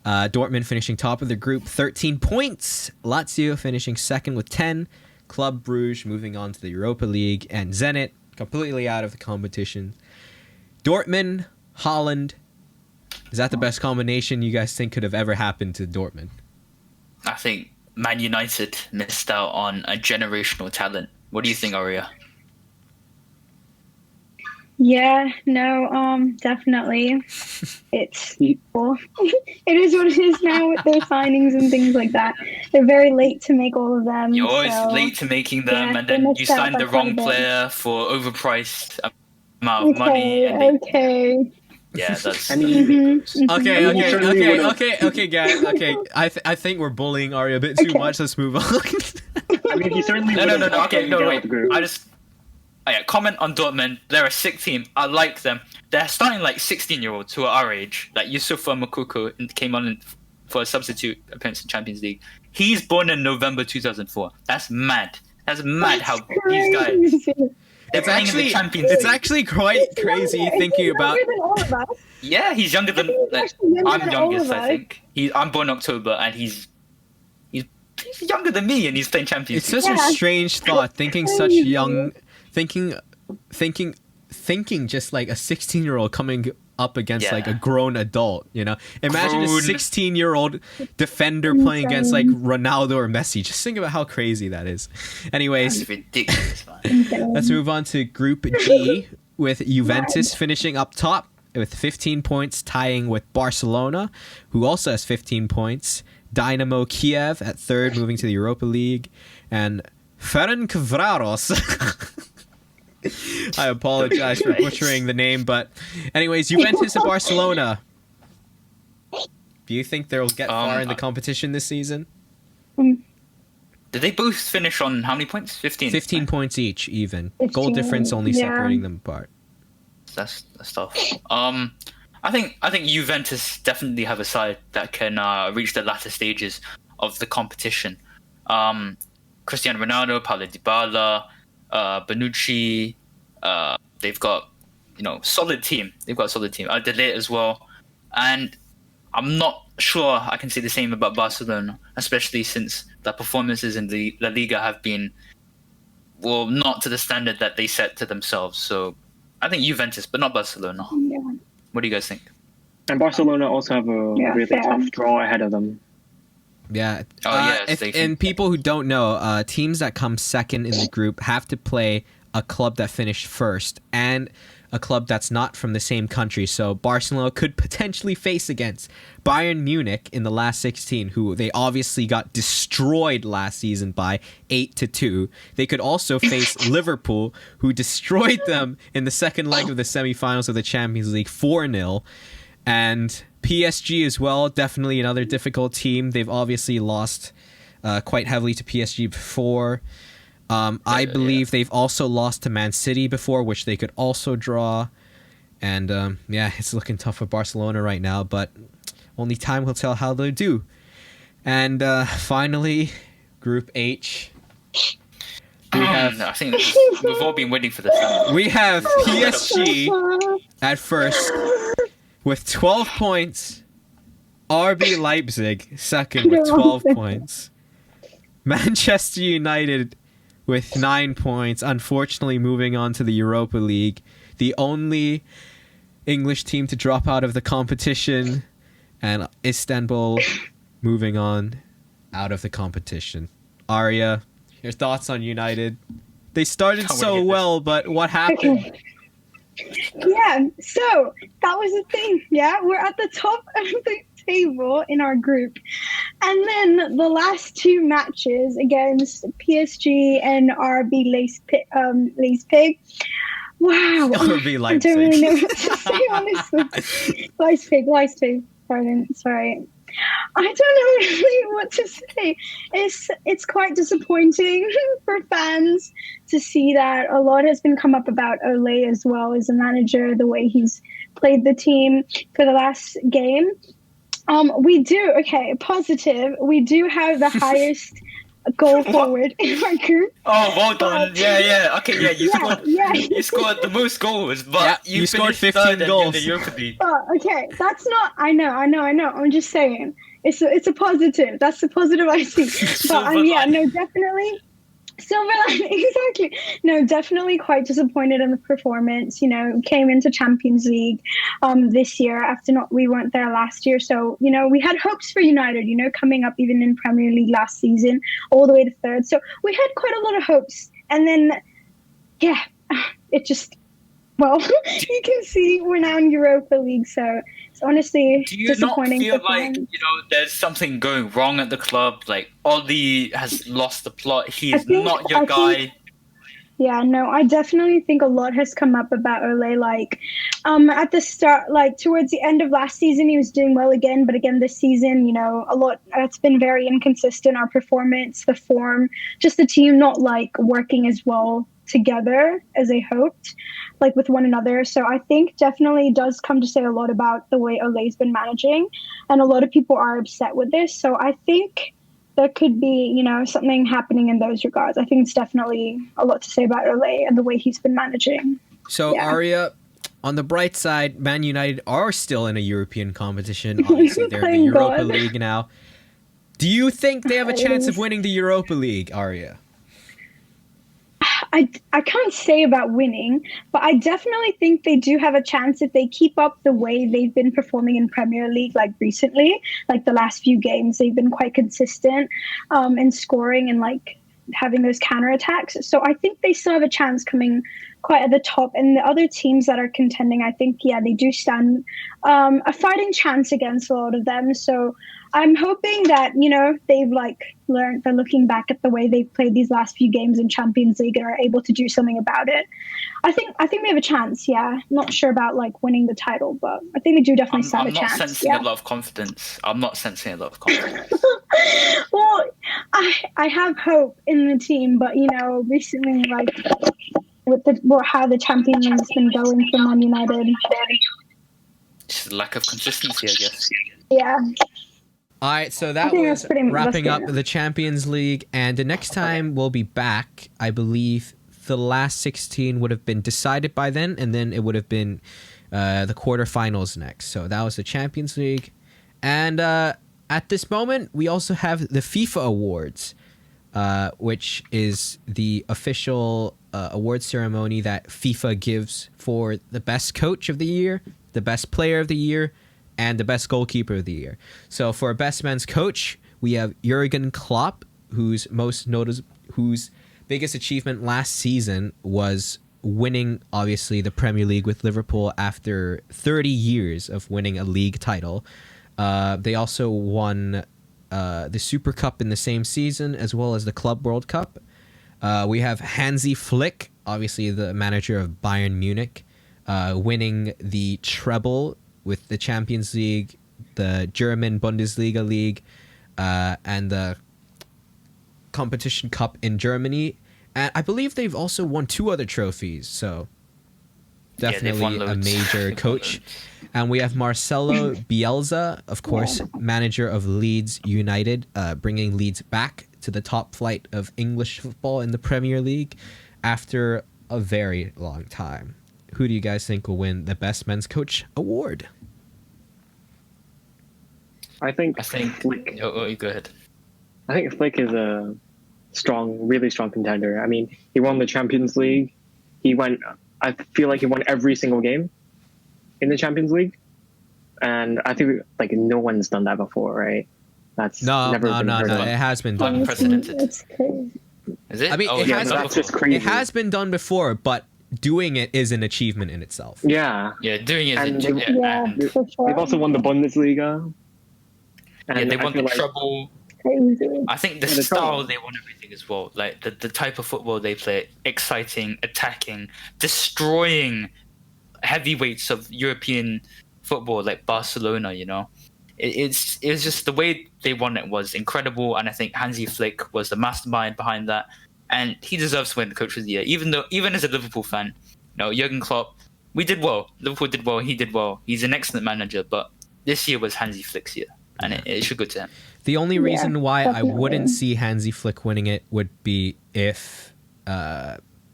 Dortmund finishing top of the group, 13 points. Lazio finishing second with 10. Club Brugge moving on to the Europa League, and Zenit completely out of the competition. Dortmund, Holland. Is that the best combination you guys think could have ever happened to Dortmund? I think Man United missed out on a generational talent. What do you think, Aria? Yeah, no, definitely. It's well, it is what it is now with their signings and things like that. They're very late to make all of them. You're always late to making them, yeah, and then you missed out signed the by wrong quite a bit. player for overpriced amount of money. And Okay. yeah, that's. I mean, Okay, guys. Okay, I think we're bullying Ari a bit too Okay. much. Let's move on. I mean, he certainly No. wouldn't have Okay, them no, get out wait. the group. Comment on Dortmund. They're a sick team. I like them. They're starting like 16-year-olds who are our age. Like Yusufa Moukoko came on for a substitute appearance in Champions League. He's born in November 2004. That's mad. That's mad how these guys. They're playing in the Champions It's League. actually quite crazy thinking about. Younger than all of us. Yeah, he's younger than. He's actually younger I'm than all youngest, of I us. think. I'm born October, and he's younger than me, and he's playing Champions It's League. such a Yeah. strange thought thinking such Crazy. young, thinking just like a 16-year-old coming up against Yeah. like a grown adult. Imagine a Grown. 16-year-old defender playing against like Ronaldo or Messi. Just think about how crazy that is. Anyways, It's ridiculous, man. let's move on to Group G with Juventus finishing up top with 15 points, tying with Barcelona, who also has 15 points. Dynamo Kiev at third, moving to the Europa League, and Ferencváros. I apologize for butchering the name, but anyways, Juventus and Barcelona. Do you think they'll get far in the competition this season? Did they both finish on how many points? 15. 15 points each, even. 15, Goal difference only yeah. separating them apart. That's tough. I think Juventus definitely have a side that can reach the latter stages of the competition. Cristiano Ronaldo, Paulo Dybala, Bonucci. They've got solid team. They've got a solid team. De Ligt as well, and I'm not sure I can say the same about Barcelona, especially since their performances in the La Liga have been not to the standard that they set to themselves. So I think Juventus, but not Barcelona. Yeah. What do you guys think? And Barcelona also have a really fair. tough draw ahead of them. Yeah. Oh, yes, And people who don't know, teams that come second in the group have to play a club that finished first and a club that's not from the same country. So Barcelona could potentially face against Bayern Munich in the last 16, who they obviously got destroyed last season by 8-2. They could also face Liverpool, who destroyed them in the second leg of the semifinals of the Champions League 4-0. And PSG as well, definitely another difficult team. They've obviously lost quite heavily to PSG before. I believe they've also lost to Man City before, which they could also draw. And it's looking tough for Barcelona right now, but only time will tell how they'll do. And finally, Group H. I think we've all been waiting for this. We have PSG at first with 12 points. RB Leipzig second with 12 points. Manchester United with 9 points, unfortunately moving on to the Europa League. The only English team to drop out of the competition, and Istanbul moving on out of the competition. Arya, your thoughts on United? They started so well, but what happened? Okay. Yeah, so that was the thing. Yeah, we're at the top of the table in our group. And then the last two matches against PSG and RB Leipzig. Wow. RB I don't really know what Leipzig. to say, honestly. Leipzig. Sorry. I don't know really what to say. It's quite disappointing for fans to see that a lot has been come up about Ole as well as a manager, the way he's played the team for the last game. We do, okay, positive. We do have the highest goal forward in our group. Oh, well done. Yeah. Okay, yeah, you scored. Yeah. You scored the most goals, but Yeah, you scored finished 15 third in goals. the Europa League. Oh, okay, that's not. I know. I'm just saying, it's a positive. That's the positive I see. But Silver yeah, lining. no, definitely. Silver lining, exactly. No, definitely quite disappointed in the performance. You know, came into Champions League this year after we weren't there last year. So, you know, we had hopes for United, you know, coming up even in Premier League last season, all the way to third. So we had quite a lot of hopes. And then, yeah, it just, well, you can see we're now in Europa League. So it's honestly Do you not disappointing. feel like, you know, there's something going wrong at the club? Like, Ollie has lost the plot. He's not your guy. Yeah, no, I definitely think a lot has come up about Ole. Like, at the start, like towards the end of last season, he was doing well again. But again, this season, you know, a lot, it's been very inconsistent. Our performance, the form, just the team not like working as well together as they hoped, like with one another. So I think definitely does come to say a lot about the way Ole's been managing. And a lot of people are upset with this. So I think there could be, you know, something happening in those regards. I think it's definitely a lot to say about Ole and the way he's been managing. So, Yeah. Aria, on the bright side, Man United are still in a European competition. Obviously, they're in the Thank Europa God. League now. Do you think they have a chance of winning the Europa League, Aria? I can't say about winning, but I definitely think they do have a chance if they keep up the way they've been performing in Premier League, like recently, like the last few games. They've been quite consistent in scoring and like having those counterattacks. So I think they still have a chance coming quite at the top. And the other teams that are contending, I think, yeah, they do stand a fighting chance against a lot of them. So I'm hoping that, you know, they've like learned, they're looking back at the way they've played these last few games in Champions League and are able to do something about it. I think they have a chance, yeah. Not sure about like winning the title, but I think they do definitely stand a chance. I'm not sensing a lot of confidence. Well, I have hope in the team, but you know, recently, like with how the Champions League has been going for Man United, Just lack of consistency, I guess. yeah. All right, so that think was that's pretty much wrapping it. up the Champions League. And the next time we'll be back, I believe the last 16 would have been decided by then, and then it would have been the quarterfinals next. So that was the Champions League. And at this moment, we also have the FIFA Awards, which is the official award ceremony that FIFA gives for the best coach of the year, the best player of the year, and the best goalkeeper of the year. So for best men's coach, we have Jurgen Klopp, whose biggest achievement last season was winning, obviously, the Premier League with Liverpool after 30 years of winning a league title. They also won the Super Cup in the same season, as well as the Club World Cup. We have Hansi Flick, obviously the manager of Bayern Munich, winning the treble with the Champions League, the German Bundesliga League, and the Competition Cup in Germany. And I believe they've also won 2 other trophies, so definitely a major coach. And we have Marcelo Bielsa, of course, manager of Leeds United, bringing Leeds back to the top flight of English football in the Premier League after a very long time. Who do you guys think will win the Best Men's Coach award? I think Flick. Oh, you go ahead. I think Flick is a really strong contender. I mean, he won the Champions League. I feel like he won every single game in the Champions League. And I think like no one's done that before, right? That's never been heard of. It has been done. Unprecedented. It's crazy. Is it? I mean, that's just crazy. It has been done before, but doing it is an achievement in itself. Yeah. Yeah, doing it. And For sure. they've also won the Bundesliga. And they I won feel the like treble. Crazy. I think the the style, trouble. they won everything as well. Like the type of football they play, exciting, attacking, destroying heavyweights of European football like Barcelona, you know. It's just the way they won it was incredible, and I think Hansi Flick was the mastermind behind that, and he deserves to win the Coach of the Year. Even as a Liverpool fan, you know, Jurgen Klopp, we did well. Liverpool did well. He did well. He's an excellent manager, but this year was Hansi Flick's year, and it should go to him. The only reason why definitely. I wouldn't see Hansi Flick winning it would be if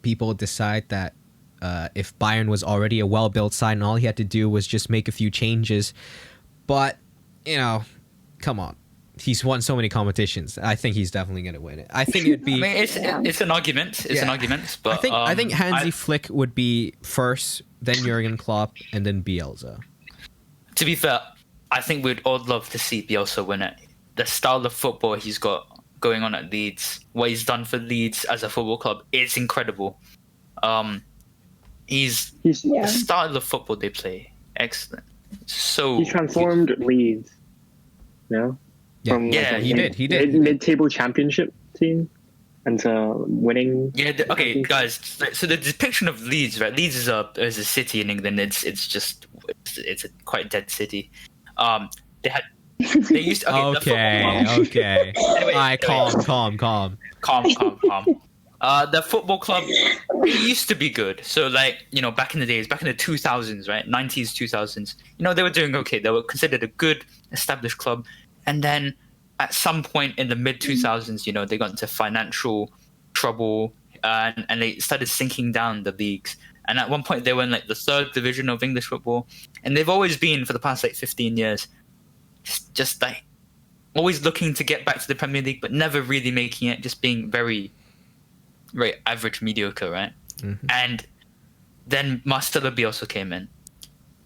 people decide that if Bayern was already a well-built side and all he had to do was just make a few changes. But, you know, come on. He's won so many competitions. I think he's definitely going to win it. I think it'd be... I mean, it's an argument. It's an argument, but... I think Hansi Flick would be first, then Jurgen Klopp, and then Bielsa. To be fair, I think we'd all love to see Bielsa win it. The style of football he's got going on at Leeds, what he's done for Leeds as a football club, it's incredible. The style of football they play, excellent. So He transformed Leeds, you know? Yeah, From he did. Mid-table championship team into winning. Yeah, okay, guys. So the depiction of Leeds, right? Leeds is a city in England. It's a quite dead city. They used to, Okay. All right, calm. Calm. The football club, it used to be good. So, like, you know, back in the days, back in the 2000s, right? 90s, 2000s, you know, they were doing okay. They were considered a good, established club. And then at some point in the mid-2000s, you know, they got into financial trouble and they started sinking down the leagues. And at one point, they were in, like, the third division of English football. And they've always been, for the past, like, 15 years, just like, always looking to get back to the Premier League, but never really making it, just being very... very average, mediocre, right? Mm-hmm. And then Marcelo Bielsa came in,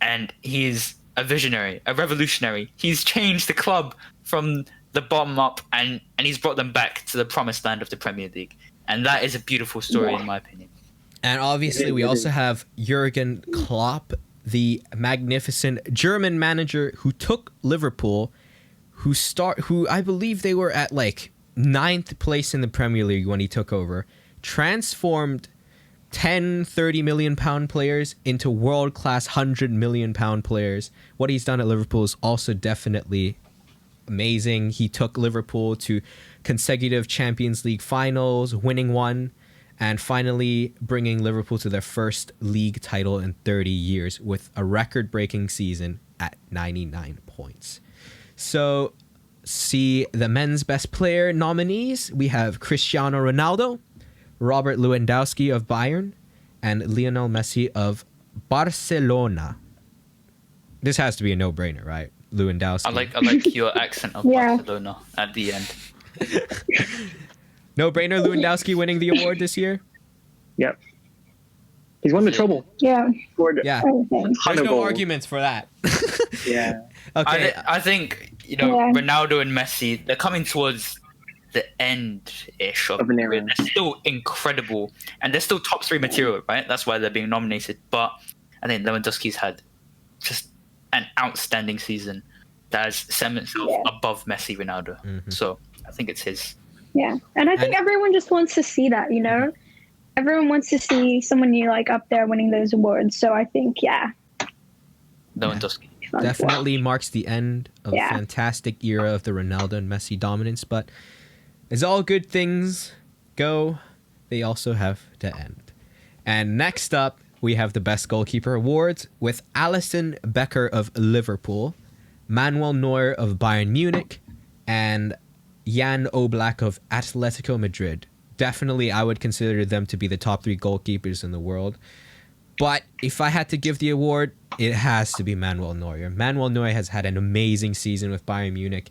and he's a visionary, a revolutionary. He's changed the club from the bottom up, and he's brought them back to the promised land of the Premier League. And that is a beautiful story, in my opinion. And obviously, we also have Jurgen Klopp, the magnificent German manager who took Liverpool, who I believe they were at like 9th place in the Premier League when he took over, transformed 10, 30 million pound players into world-class 100 million pound players. What he's done at Liverpool is also definitely amazing. He took Liverpool to consecutive Champions League finals, winning one, and finally bringing Liverpool to their first league title in 30 years with a record-breaking season at 99 points. So, see the men's best player nominees. We have Cristiano Ronaldo, Robert Lewandowski of Bayern, and Lionel Messi of Barcelona. This has to be a no-brainer, right? Lewandowski. I like your accent of Barcelona at the end. No-brainer, Lewandowski winning the award this year? Yep. He's won the treble. Yeah. Yeah. There's no arguments for that. Yeah. Okay. I think, you know, Ronaldo and Messi, they're coming towards the end-ish of an era. They're still incredible, and they're still top 3 material, right? That's why they're being nominated. But I think Lewandowski's had just an outstanding season that has set himself above Messi, Ronaldo. Mm-hmm. So I think it's his. Yeah, and I think everyone just wants to see that, you know? Everyone wants to see someone new, like, up there winning those awards. So I think, Lewandowski. Definitely marks the end of a fantastic era of the Ronaldo and Messi dominance, but as all good things go, they also have to end. And next up, we have the Best Goalkeeper Awards with Alisson Becker of Liverpool, Manuel Neuer of Bayern Munich, and Jan Oblak of Atletico Madrid. Definitely, I would consider them to be the top 3 goalkeepers in the world. But if I had to give the award, it has to be Manuel Neuer. Manuel Neuer has had an amazing season with Bayern Munich.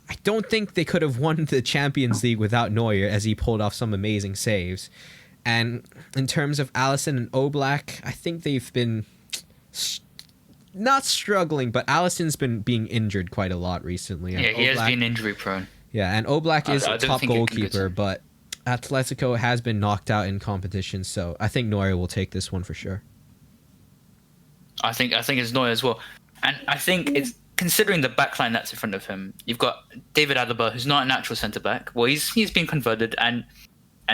I don't think they could have won the Champions League without Neuer, as he pulled off some amazing saves. And in terms of Alisson and Oblak, I think they've been not struggling, but Alisson's been being injured quite a lot recently. Yeah, he has been injury prone. Yeah, and Oblak is a top goalkeeper, but Atletico has been knocked out in competition, so I think Neuer will take this one for sure. I think it's Neuer as well. And I think it's, considering the backline that's in front of him, you've got David Alaba, who's not a natural centre-back. Well, he's been converted, and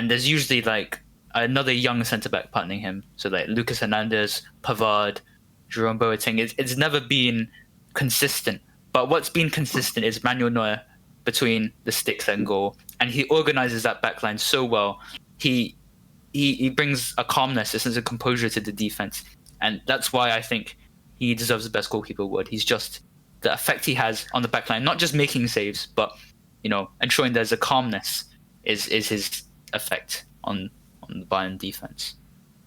there's usually, like, another young centre-back partnering him. So, like, Lucas Hernandez, Pavard, Jerome Boateng. It's never been consistent. But what's been consistent is Manuel Neuer between the sticks and goal. And he organises that backline so well. He brings a calmness, a sense of composure to the defence. and that's why I think he deserves the best goalkeeper award. He's just the effect he has on the back line, not just making saves, but ensuring there's a calmness is his effect on the Bayern defense.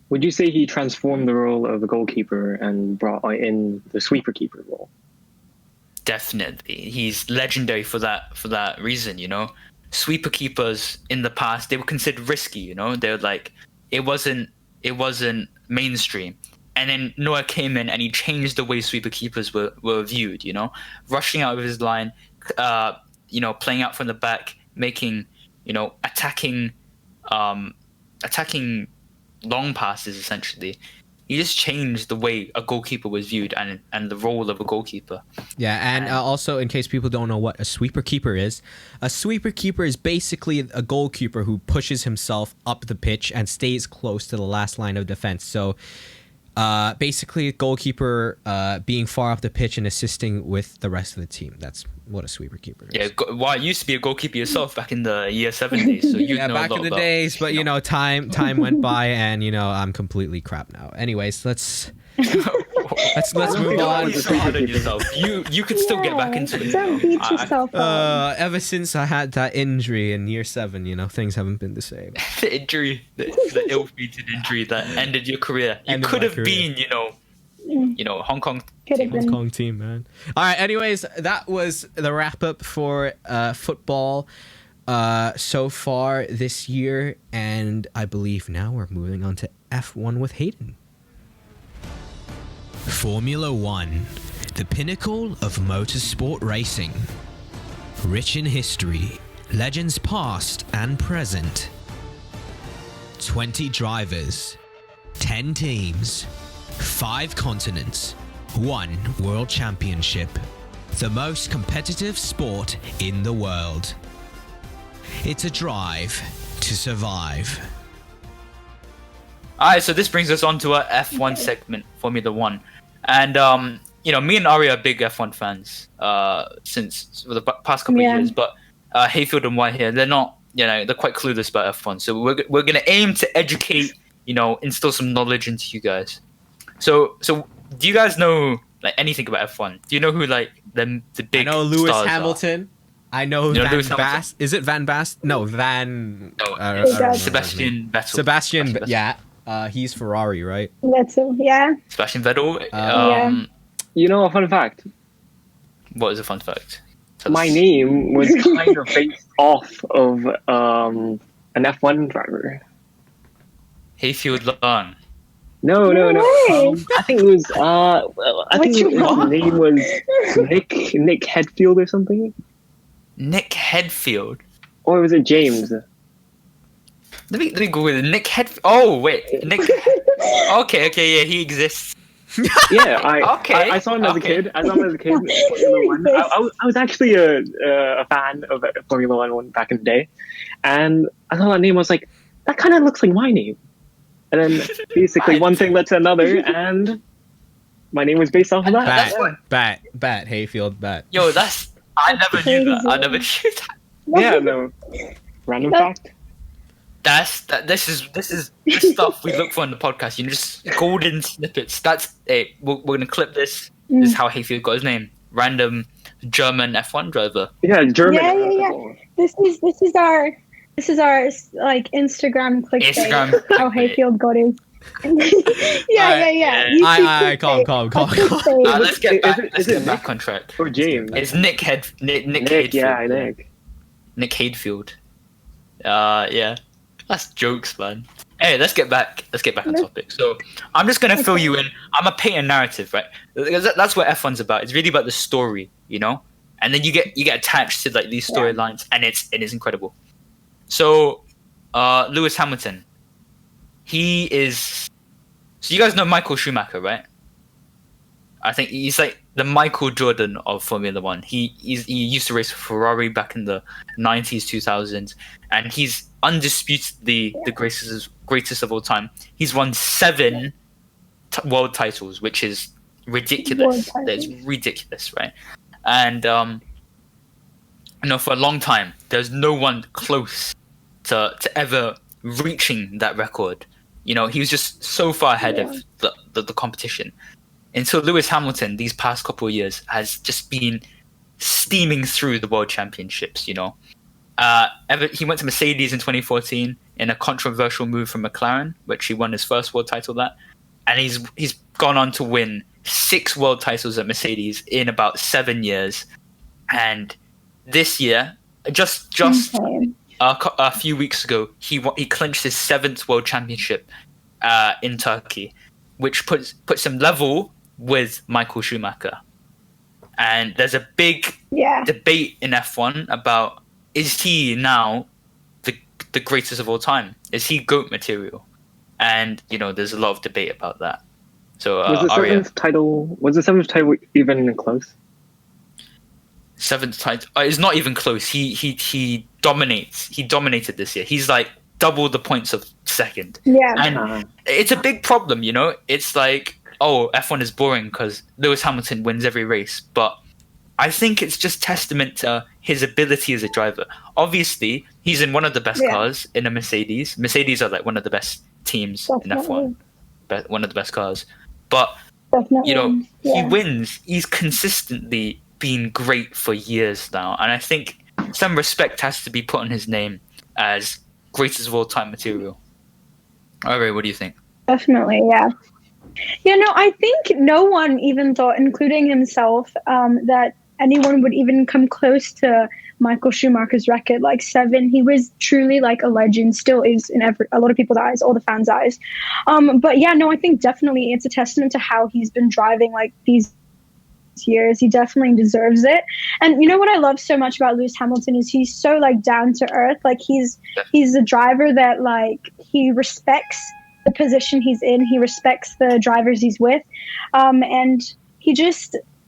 Would you say he transformed the role of the goalkeeper and brought in the sweeper keeper role? Definitely, he's legendary for that reason. Sweeper keepers in the past, they were considered risky. They were like, it wasn't mainstream. And then Noah came in and he changed the way sweeper keepers were viewed. Rushing out of his line, playing out from the back, making attacking long passes. Essentially, he just changed the way a goalkeeper was viewed and the role of a goalkeeper. Yeah, and also, in case people don't know what a sweeper keeper is basically a goalkeeper who pushes himself up the pitch and stays close to the last line of defense. So basically, a goalkeeper being far up the pitch and assisting with the rest of the team. That's what a sweeper keeper is. Yeah, I used to be a goalkeeper yourself back in the year 7 days. So you know back a lot in the about, days, but time went by, and I'm completely crap now. Anyways, let's move on. So hard on yourself. You could still get back into it. Don't beat yourself up. Ever since I had that injury in year 7, things haven't been the same. The injury, the ill-fated injury that ended your career. You could have been, Hong Kong team. Hong Kong team, man. All right. Anyways, that was the wrap up for football so far this year, and I believe now we're moving on to F1 with Hayden. Formula One, the pinnacle of motorsport racing. Rich in history, legends past and present. 20 drivers, 10 teams, 5 continents, 1 world championship. The most competitive sport in the world. It's a drive to survive. Alright, so this brings us on to our F1 segment, Formula One. And, me and Ari are big F1 fans since for the past couple of years. But Hayfield and White here, they're not, they're quite clueless about F1. So we're going to aim to educate, instill some knowledge into you guys. So do you guys know anything about F1? Do you know who the big I know Lewis stars Hamilton. I know Van Basten. Is it Van Basten? No, Sebastian Vettel. Sebastian, yeah. He's Ferrari, right? Vettel, yeah. Sebastian Vettel. Yeah. You know a fun fact? What is a fun fact? My name was kind of based off of an F1 driver. Hayfield Long. No. I think it was. His name was Nick Headfield or something. Nick Headfield. Or was it James? Let me go with it. Nick Headfield. Oh wait, Nick. Okay, yeah, he exists. Yeah, I saw him as a kid. I was actually a fan of Formula One back in the day, and I saw that name. I was like, that kind of looks like my name. And then basically one thing led to another, and my name was based off of that. Bat, Hayfield, Bat. Yo, I never knew that. I never knew that. Yeah, no. Random fact. This is the stuff we look for in the podcast. Just golden snippets. That's it. We're gonna clip this. This is how Hayfield got his name. Random German F1 driver. Yeah, German. Yeah. This is our Instagram clickbait. How Hayfield got his. Yeah. Calm. Let's get back on track. Or James. It's Nick Hadfield. Yeah, Nick. Nick Hadfield. Yeah. That's jokes, man. Hey, let's get back on topic. So I'm just gonna fill you in. I'm gonna paint a narrative, right? That's what F1's about. It's really about the story, And then you get attached to these storylines, and it is incredible. So, Lewis Hamilton, he is. So you guys know Michael Schumacher, right? I think he's the Michael Jordan of Formula One. He used to race for Ferrari back in the 90s, 2000s, and he's undisputed the greatest of all time. He's won 7 world titles, which is ridiculous. That's ridiculous, right? And for a long time, there's no one close to ever reaching that record. You know, he was just so far ahead of the competition. Until Lewis Hamilton, these past couple of years, has just been steaming through the World Championships, you know. He went to Mercedes in 2014 in a controversial move from McLaren, which he won his first world title at. And he's gone on to win 6 world titles at Mercedes in about 7 years. And this year, just a few weeks ago, he clinched his 7th world championship in Turkey, which puts him level with Michael Schumacher. And there's a big debate in F1 about, is he now the greatest of all time? Is he GOAT material? And you know, there's a lot of debate about that. So was the 7th title even close? 7th title is not even close. He dominates. He dominated this year. He's like double the points of 2nd. Yeah. And it's a big problem, you know? It's like, oh, F1 is boring because Lewis Hamilton wins every race. But I think it's just testament to his ability as a driver. Obviously, he's in one of the best cars in a Mercedes. Mercedes are like one of the best teams in F1. One of the best cars. But, you know, he wins. He's consistently been great for years now. And I think some respect has to be put on his name as greatest of all time material. Alright, what do you think? Definitely, yeah. You know, I think no one even thought, including himself, that anyone would even come close to Michael Schumacher's record, like 7. He was truly like a legend, still is in a lot of people's eyes, all the fans' eyes. But yeah, no, I think definitely it's a testament to how he's been driving like these years. He definitely deserves it. And you know what I love so much about Lewis Hamilton is he's so like down to earth. Like he's a driver that like he respects the position he's in. He respects the drivers he's with, and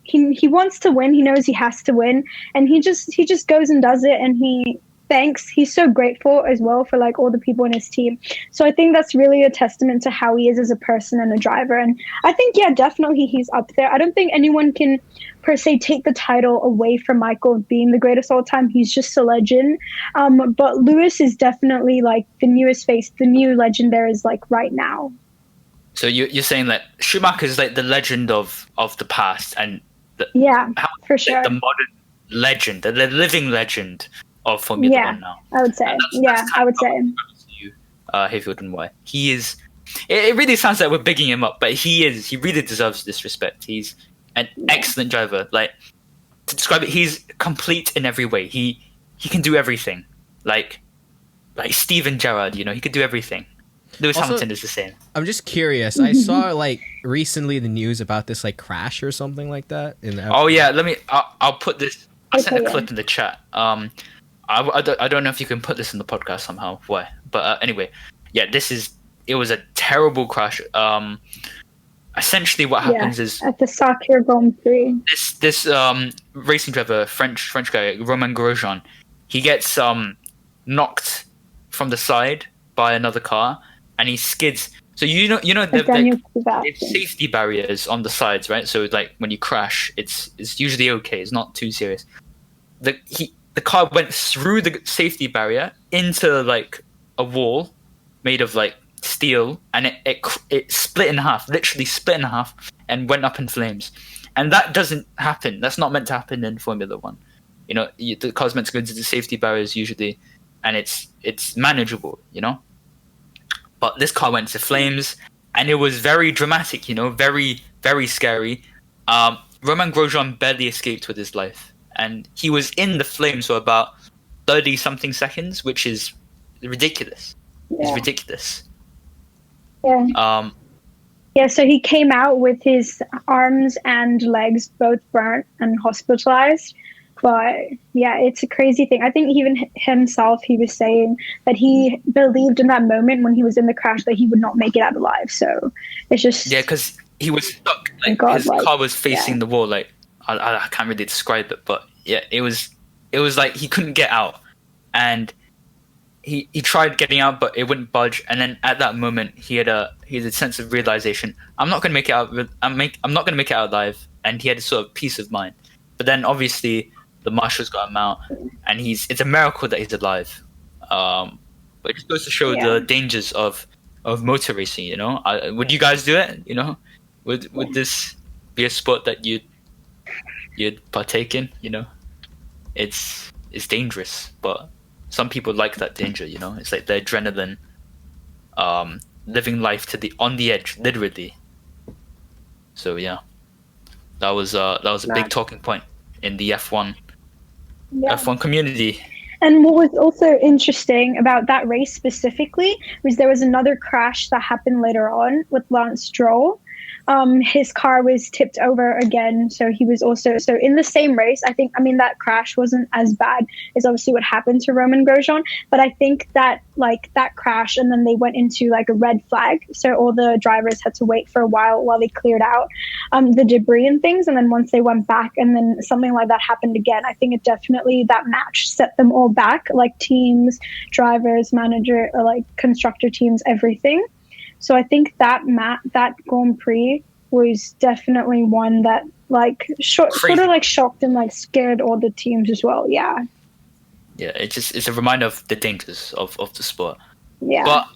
he wants to win. He knows he has to win, and he just goes and does it. And he's so grateful as well for like all the people in his team. So I think that's really a testament to how he is as a person and a driver. And I think, yeah, definitely he's up there. I don't think anyone can per se take the title away from Michael being the greatest all time. He's just a legend. But Lewis is definitely like the newest face, the new legend there is like right now. So you're saying that Schumacher is like the legend of the past, and for sure, the modern legend, the living legend of Formula One now. I would say. I would say. Hayfield and White. He is. It really sounds like we're bigging him up, but he is. He really deserves this respect. He's an excellent driver. Like, to describe it, he's complete in every way. He can do everything. Like Steven Gerrard, you know, he could do everything. Lewis Hamilton is the same. I'm just curious. I saw like recently the news about this like crash or something like that. Oh yeah, I'll put this. I sent a clip in the chat. I don't know if you can put this in the podcast somehow. Why? But anyway, yeah, it was a terrible crash. Essentially what happens is at the Sakir Grand Prix. This racing driver, French guy, Romain Grosjean, he gets knocked from the side by another car, and he skids. So you know they've safety barriers on the sides, right? So like when you crash, it's usually okay. It's not too serious. The car went through the safety barrier into like a wall made of like steel, and it split in half, literally split in half, and went up in flames. And that doesn't happen. That's not meant to happen in Formula One. You know, the car's meant to go into the safety barriers usually, and it's manageable, you know. But this car went into flames, and it was very dramatic, you know, very, very scary. Romain Grosjean barely escaped with his life, and he was in the flames for about 30-something seconds, which is ridiculous. Yeah. It's ridiculous. Yeah. So he came out with his arms and legs both burnt and hospitalized. But yeah, it's a crazy thing. I think even himself, he was saying that he believed in that moment when he was in the crash that he would not make it out alive. So it's just because he was stuck. Like his car was facing the wall. Like I can't really describe it, but yeah, it was like he couldn't get out, and he tried getting out, but it wouldn't budge. And then at that moment, he had a sense of realization: I'm not going to make it out. I'm not going to make it out alive. And he had a sort of peace of mind. But then obviously the marshals got him out, and it's a miracle that he's alive. But it just goes to show the dangers of of motor racing. You know, would you guys do it? You know, would this be a sport that you'd partake in? You know, it's dangerous, but some people like that danger. You know, it's like the adrenaline, living life on the edge, literally. So yeah, that was a big talking point in the F1 community. And what was also interesting about that race specifically was there was another crash that happened later on with Lance Stroll. His car was tipped over again, so he was also in the same race. I mean that crash wasn't as bad as obviously what happened to Roman Grosjean, but I think that that crash, and then they went into like a red flag, so all the drivers had to wait for a while they cleared out the debris and things, and then once they went back and then something like that happened again, I think it definitely, that match set them all back, like teams, drivers, manager, or like constructor teams, everything. So I think that Grand Prix was definitely one that sort of like shocked and like scared all the teams as well. Yeah. Yeah, it's a reminder of the dangers of the sport. Yeah. But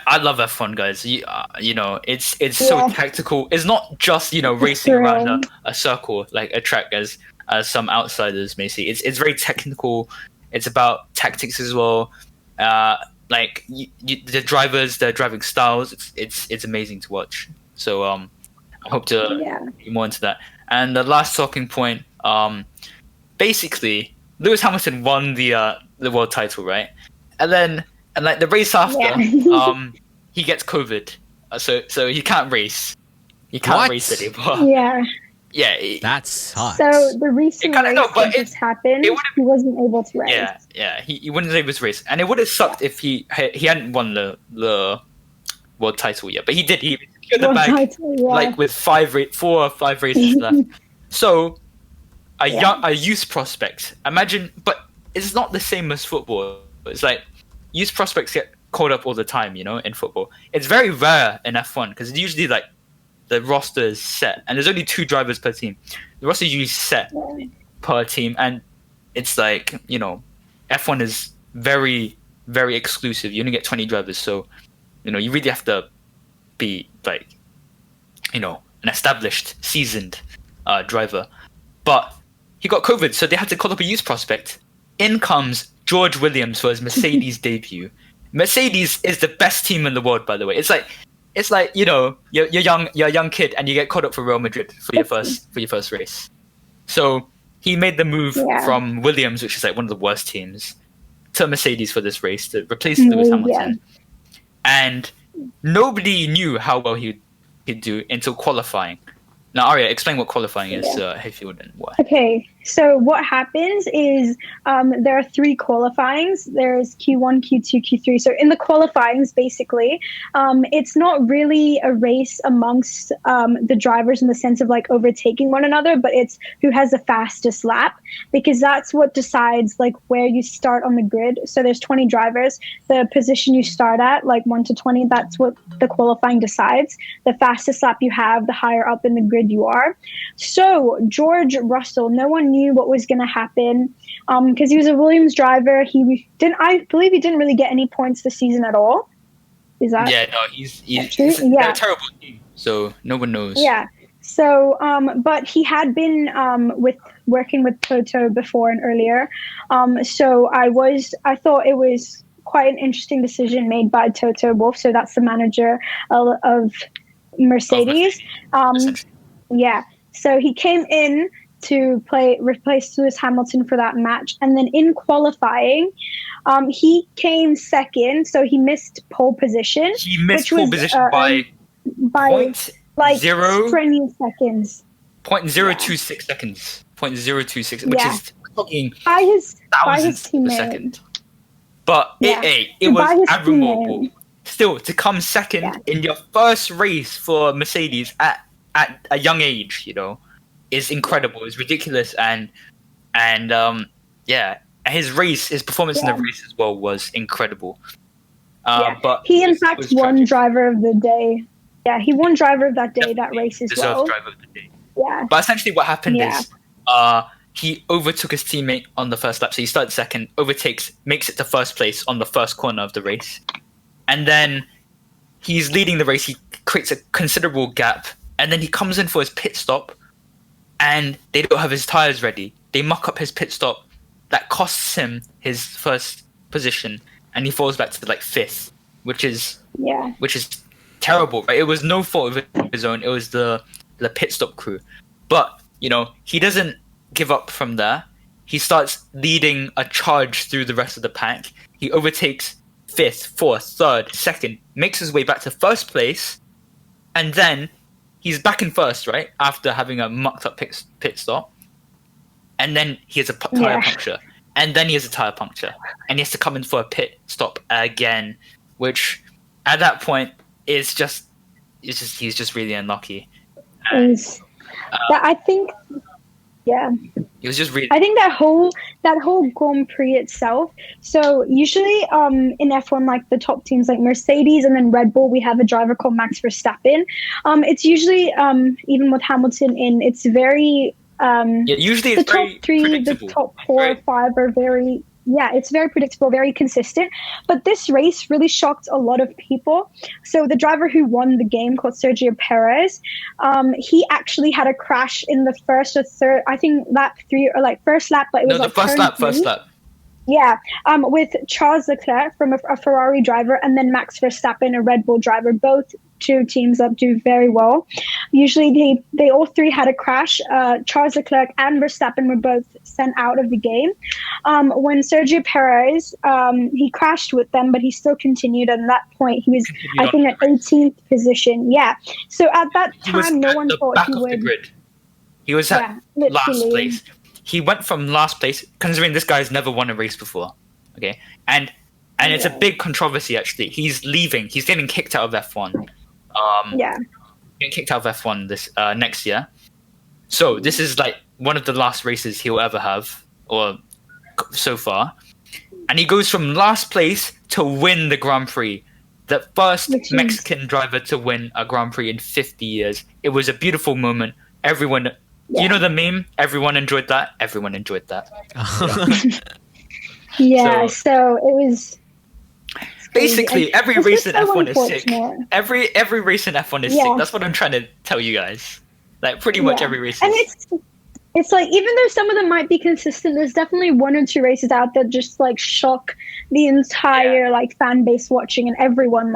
I love F1, guys. You know, it's so tactical. It's not just, you know, racing around a circle like a track as some outsiders may see. It's very technical. It's about tactics as well. Like the drivers, their driving styles, it's amazing to watch. So I hope to be more into that. And the last talking point, basically Lewis Hamilton won the world title, right? And like the race after, he gets COVID, so he can't race. He can't race anymore. Yeah. Yeah, that sucks. So the recent race that just happened, he wasn't able to race. Yeah, he wasn't able to race, and it would have sucked if he hadn't won the world title yet. But he did. He secured the bag like with 4 or 5 races left. So a youth prospect. Imagine, but it's not the same as football. It's like youth prospects get called up all the time. You know, in football, it's very rare in F1 because it's usually like the roster is set, and there's only 2 drivers per team. The roster is usually set per team, and it's like, you know, F1 is very, very exclusive. You only get 20 drivers, so, you know, you really have to be like, you know, an established, seasoned driver. But he got COVID, so they had to call up a youth prospect. In comes George Williams for his Mercedes debut. Mercedes is the best team in the world, by the way. It's like, you know, you're a young kid and you get called up for Real Madrid for your first race. So he made the move from Williams, which is like one of the worst teams, to Mercedes for this race to replace Lewis Hamilton. And nobody knew how well he'd do until qualifying. Now, Arya, explain what qualifying is, if you wouldn't. Why? Okay, so what happens is there are 3 qualifyings. There's Q1, Q2, Q3. So in the qualifyings, basically, it's not really a race amongst the drivers in the sense of like overtaking one another, but it's who has the fastest lap, because that's what decides like where you start on the grid. So there's 20 drivers. The position you start at, like 1 to 20, that's what the qualifying decides. The fastest lap you have, the higher up in the grid you are. So George Russell, no one knew what was going to happen because he was a Williams driver. I believe he didn't really get any points this season at all. Is that? Yeah, no, he's a terrible team, so no one knows. Yeah. So, but he had been working with Toto before and earlier. So I thought it was quite an interesting decision made by Toto Wolff. So that's the manager of Mercedes. Yeah, so he came in to replace Lewis Hamilton for that match, and then in qualifying, he came second, so he missed pole position. He missed pole position by like strenuous seconds. 0.026 seconds. 0.026, which is fucking by his teammate. Per second. But it was admirable. Still, to come second in your first race for Mercedes at a young age, you know, is incredible. It's ridiculous, and his performance in the race as well was incredible. But he in fact won driver of the day. Yeah, he won driver of that day, that race as well. Driver of the day. Yeah. But essentially, what happened is he overtook his teammate on the first lap. So he started second, makes it to first place on the first corner of the race, and then he's leading the race. He creates a considerable gap, and then he comes in for his pit stop, and they don't have his tires ready. They muck up his pit stop. That costs him his first position, and he falls back to like 5th, which is terrible. Right? It was no fault of his own. It was the pit stop crew. But he doesn't give up from there. He starts leading a charge through the rest of the pack. He overtakes 5th, 4th, 3rd, 2nd, makes his way back to 1st place, and then he's back in 1st, right? After having a mucked up pit stop. And then he has a tire puncture. And then he has a tire puncture. And he has to come in for a pit stop again. Which, at that point, he's just really unlucky. I think... Yeah. It was just really... I think that whole Grand Prix itself. So usually in F1, like the top teams like Mercedes and then Red Bull, we have a driver called Max Verstappen. It's usually even with Hamilton it's very usually the it's top very 3, the top 4 or 5 are very it's very predictable, very consistent. But this race really shocked a lot of people. So the driver who won the game, called Sergio Perez, he actually had a crash in the first or third, I think lap 3 or like first lap, but it was the like first lap. Yeah, with Charles Leclerc from a Ferrari driver, and then Max Verstappen, a Red Bull driver. Both two teams that do very well. Usually they all three had a crash. Charles Leclerc and Verstappen were both sent out of the game. When Sergio Perez, he crashed with them, but he still continued. And at that point, he was, I think, at 18th position. Yeah. So at that time, no one thought he would. He was at last place. He went from last place, considering this guy's never won a race before. Okay, and it's a big controversy actually. He's leaving. He's getting kicked out of F1. Getting kicked out of F1 this next year. So this is like one of the last races he'll ever have, or so far. And he goes from last place to win the Grand Prix. The first Mexican driver to win a Grand Prix in 50 years. It was a beautiful moment. Everyone. You know the meme? Everyone enjoyed that. Everyone enjoyed that. So it was. Basically, every race in F1 is sick. Every race in F1 is sick. That's what I'm trying to tell you guys. Like pretty much every race. And it's like, even though some of them might be consistent, there's definitely one or two races out that just like shock the entire like fan base watching, and everyone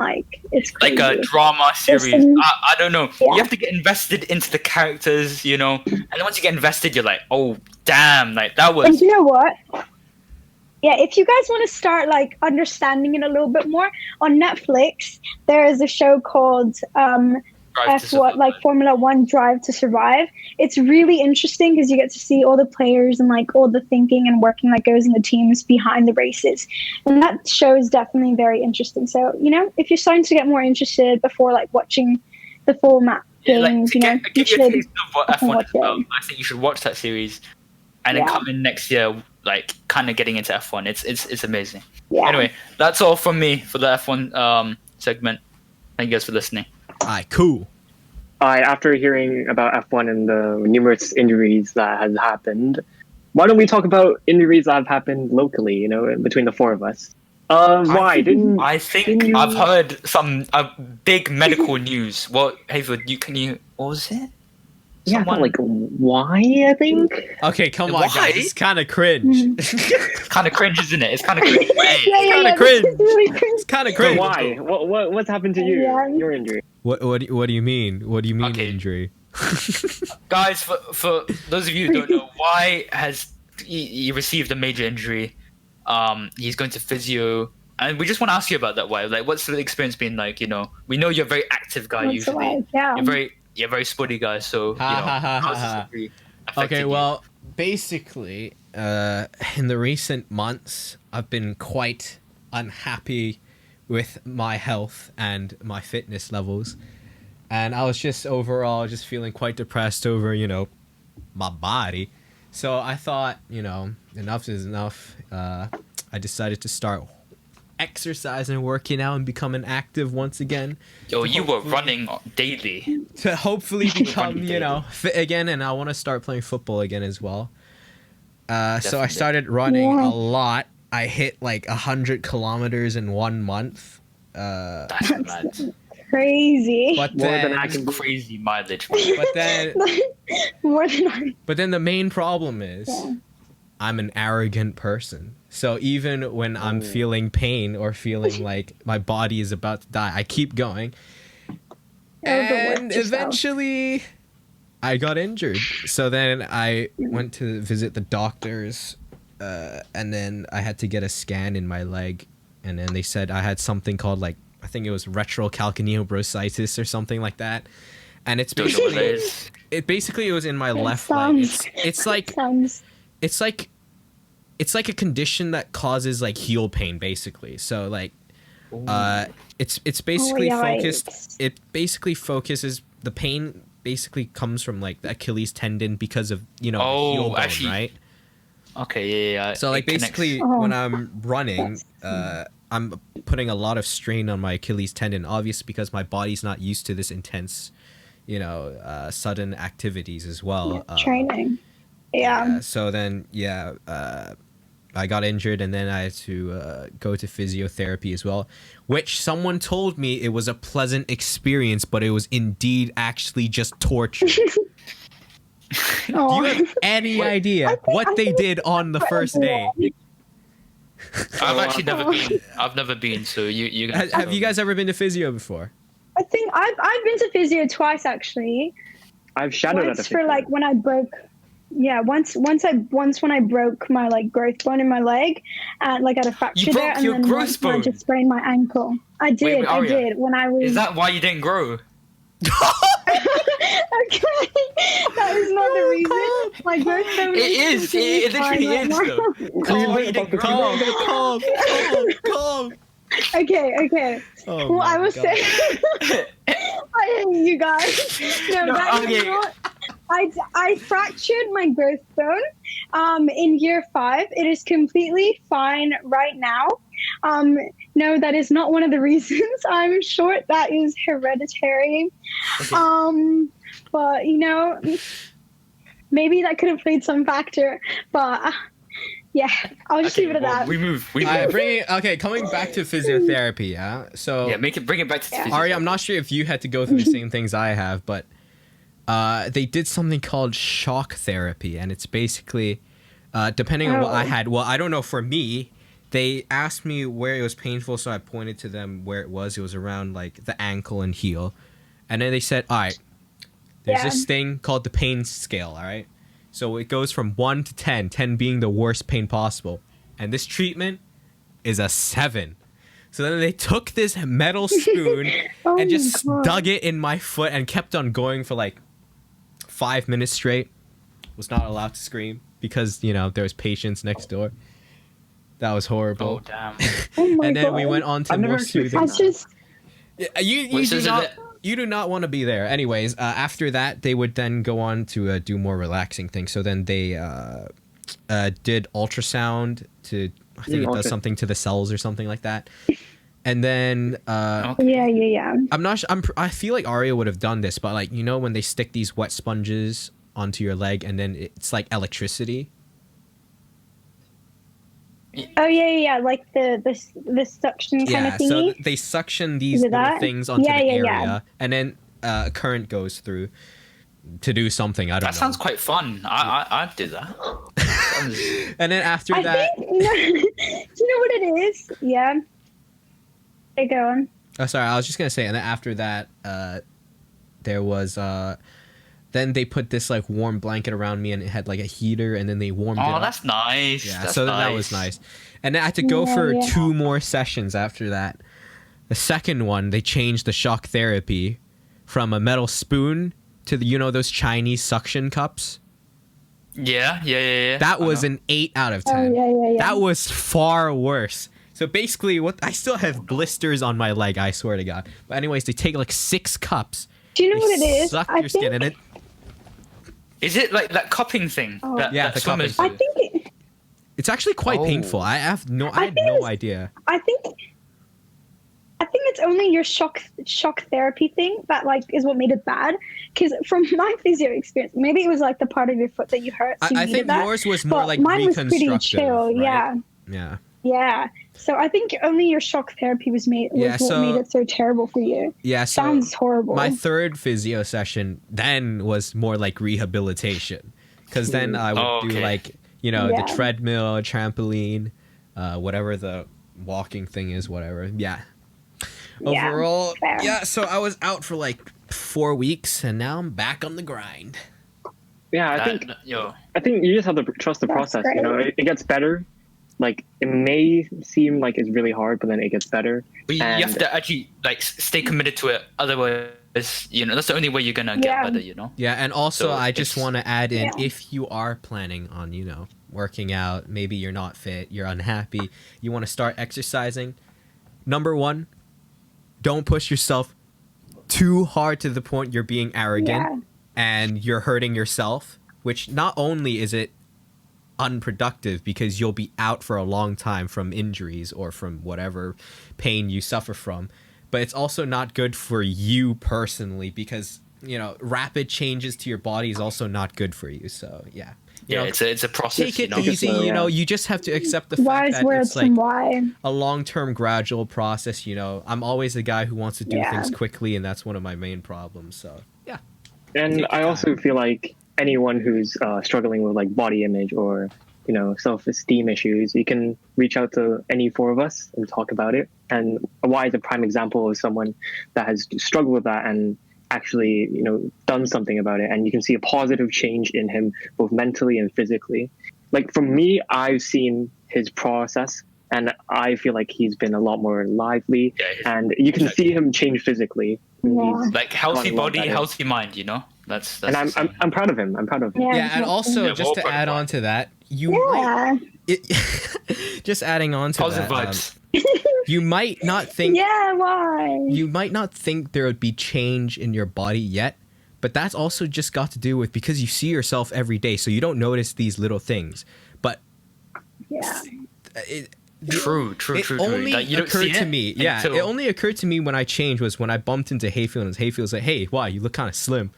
it's crazy. Like a drama series. I don't know. You have to get invested into the characters, and then once you get invested, you're like, oh damn, like that was. And you know what? Yeah, if you guys want to start like understanding it a little bit more, on Netflix there is a show called F1, like Formula One Drive to Survive. It's really interesting because you get to see all the players and like all the thinking and working that goes in the teams behind the races, and that show is definitely very interesting. So if you're starting to get more interested before like watching the full map games, give you a taste of what F1 is about, I think you should watch that series, and then come in next year like kind of getting into F1. It's amazing. Anyway, that's all from me for the F1 segment. Thank you guys for listening. Alright, cool. After hearing about F1 and the numerous injuries that has happened, why don't we talk about injuries that have happened locally, between the four of us? I've heard some big medical news. What, Haywood, what was it? Someone? Yeah, like why? I think. Okay, come on, guys. It's kind of cringe. It's kind of cringe, isn't it? It's kind of cringe. It's kind of cringe. It's kind of cringe. Why? What's happened to you? Your injury? What do you mean? What do you mean injury? Guys, for those of you who don't know, why has he received a major injury? He's going to physio, and we just want to ask you about that. Why? Like, what's the experience been like? We know you're a very active guy usually. You're very sporty guy, so how's this okay, well, basically, in the recent months, I've been quite unhappy with my health and my fitness levels, and I was just overall just feeling quite depressed over my body. So I thought enough is enough. I decided to start exercising, working out, and becoming active once again. Yo, you were running daily. To hopefully become, fit again, and I want to start playing football again as well. So I started running a lot. I hit like 100 kilometers in 1 month. That's mad. crazy. But More than then, I can do. Crazy mileage. but then, More than I. but then the main problem is, Yeah. I'm an arrogant person. So even when I'm feeling pain or feeling like my body is about to die, I keep going. Overworked And yourself. eventually, I got injured. So then I went to visit the doctors, and then I had to get a scan in my leg, and then they said I had something called, like, I think it was retrocalcaneobursitis or something like that. And it's Don't know what basically, that is. it was in my left leg. sounds- It's like Sounds. it's like a condition that causes like heel pain, basically. So like it's basically focused. yikes. It basically focuses, the pain basically comes from like the Achilles tendon because of, you know, Oh, the heel bone, actually, right? Okay, yeah. So like it connects. basically Oh. when I'm running, I'm putting a lot of strain on my Achilles tendon, obviously because my body's not used to this intense, you know, sudden activities as well. Training. Yeah. So then, I got injured, and then I had to go to physiotherapy as well, which someone told me it was a pleasant experience, but it was indeed actually just torture. Do Oh. you have any idea what they did on the first day? I've actually never been. I've never been. So you guys. Have you guys ever been to physio before? I think I've been to physio twice actually. I've shadowed Once at a for like when I broke. Yeah, once when I broke my like growth bone in my leg, and like I had a fracture broke there, and your then growth once when I bone? just sprained my ankle. I did, I Aria, did when I was. Is that why you didn't grow? Okay, that is not the reason. My growth bone. It is. It literally is. Though. Calm, Why you didn't calm, grow? calm. Okay. Oh Well, my I was God. saying, I hate you guys. No, that is okay. not. I fractured my growth bone in year 5. It is completely fine right now. No, that is not one of the reasons I'm short. That is hereditary. Okay. But you know, maybe that could have played some factor. But yeah, I'll just leave it at well, that. We move. Coming back to physiotherapy, yeah. So Yeah, bring it back to. Yeah. Ari, I'm not sure if you had to go through the same things I have, but they did something called shock therapy, and it's basically depending on what I had. Well, I don't know. For me, they asked me where it was painful, so I pointed to them where it was. It was around like the ankle and heel, and then they said, "All right, there's this thing called the pain scale. All right, so it goes from 1 to 10, 10 being the worst pain possible, and this treatment is a 7." So then they took this metal spoon Oh and my just God. dug it in my foot and kept on going for like 5 minutes straight. Was not allowed to scream because, you know, there was patients next door. That was Oh horrible. damn. Oh my And then God. we went on to I've never more actually soothing. seen I just. You do not want to be there. Anyways, after that, they would then go on to do more relaxing things. So then they did ultrasound to, I think it does something to the cells or something like that. And then Yeah. I'm not sure. I feel like Aria would have done this, but like, you know, when they stick these wet sponges onto your leg and then it's like electricity. Oh yeah. Like the suction kind of Yeah, so thingy. they suction these Is it little that? things onto Yeah, the yeah, area, yeah. and then current goes through to do something. I don't That know. sounds quite fun. I'd do that. Sounds- And then after I that, think. Do you know what it is? Yeah. Okay, go on. oh, sorry, I was just gonna say, and then after that, there was then they put this like warm blanket around me, and it had like a heater, and then they warmed it Oh, up. that's nice. Yeah, That's so nice. that was nice. And then I had to go Yeah, for yeah. 2 more sessions after that. The second one, they changed the shock therapy from a metal spoon to the, you know, those Chinese suction cups. Yeah. That I was know. an 8 out of Oh 10. yeah. That was far worse. So basically, I still have blisters on my leg, I swear to God. But anyways, they take like 6 cups. Do you know what it They is? suck I your skin, think. and it. Is it like that cupping thing? Oh. Yeah, that the cupping swimmers thing. I do? think it. It's actually quite Oh. painful. I had no think it's- idea. I think it's only your shock therapy thing that like is what made it bad. Because from my physio experience, maybe it was like the part of your foot that you hurt. So you I needed think that. yours was more But like mine was pretty reconstructive. chill. right? Yeah. Yeah. Yeah. So I think only your shock therapy was what made it so terrible for you. Yeah, so Sounds horrible. my third physio session then was more like rehabilitation, because then I would do like, you know, the treadmill, trampoline, whatever the walking thing is, whatever. Yeah. Overall, fair. so I was out for like 4 weeks, and now I'm back on the grind. Yeah, I think you just have to trust the process. great. You know, it gets better. Like, it may seem like it's really hard, but then it gets better. But you have to actually like stay committed to it. Otherwise, you know, that's the only way you're gonna get better. You know. Yeah, and also So I just want to add in, Yeah. if you are planning on, you know, working out, maybe you're not fit, you're unhappy, you want to start exercising. Number one, don't push yourself too hard to the point you're being arrogant and you're hurting yourself, which not only is it unproductive because you'll be out for a long time from injuries or from whatever pain you suffer from, but it's also not good for you personally, because, you know, rapid changes to your body is also not good for you. So you know, it's a process. take it you know? easy. You know, you just have to accept the fact Wise that words it's like from why. a long-term gradual process. You know, I'm always the guy who wants to do Yeah. things quickly, and that's one of my main problems. So And Take I your also feel like anyone who's struggling with like body image or, you know, self-esteem issues, you can reach out to any four of us and talk about it. And Y is a prime example of someone that has struggled with that and actually, you know, done something about it. And you can see a positive change in him, both mentally and physically. Like, for me, I've seen his process, and I feel like he's been a lot more lively, and you can see him change physically. Yeah. Like healthy gotten a lot body, better. healthy mind. You know, that's And the same. I'm proud of him. I'm proud of him. Yeah. and also Yeah, just well, to add on to that, you Yeah. just adding on to Positive that, vibes. you might not think Yeah, why? you might not think there would be change in your body yet, but that's also just got to do with because you see yourself every day, so you don't notice these little things. But Yeah. it True. only Like, you don't occurred see to me. until- It only occurred to me when I changed was when I bumped into Hayfield, and Hayfield's like, "Hey, wow, you look kind of slimmer.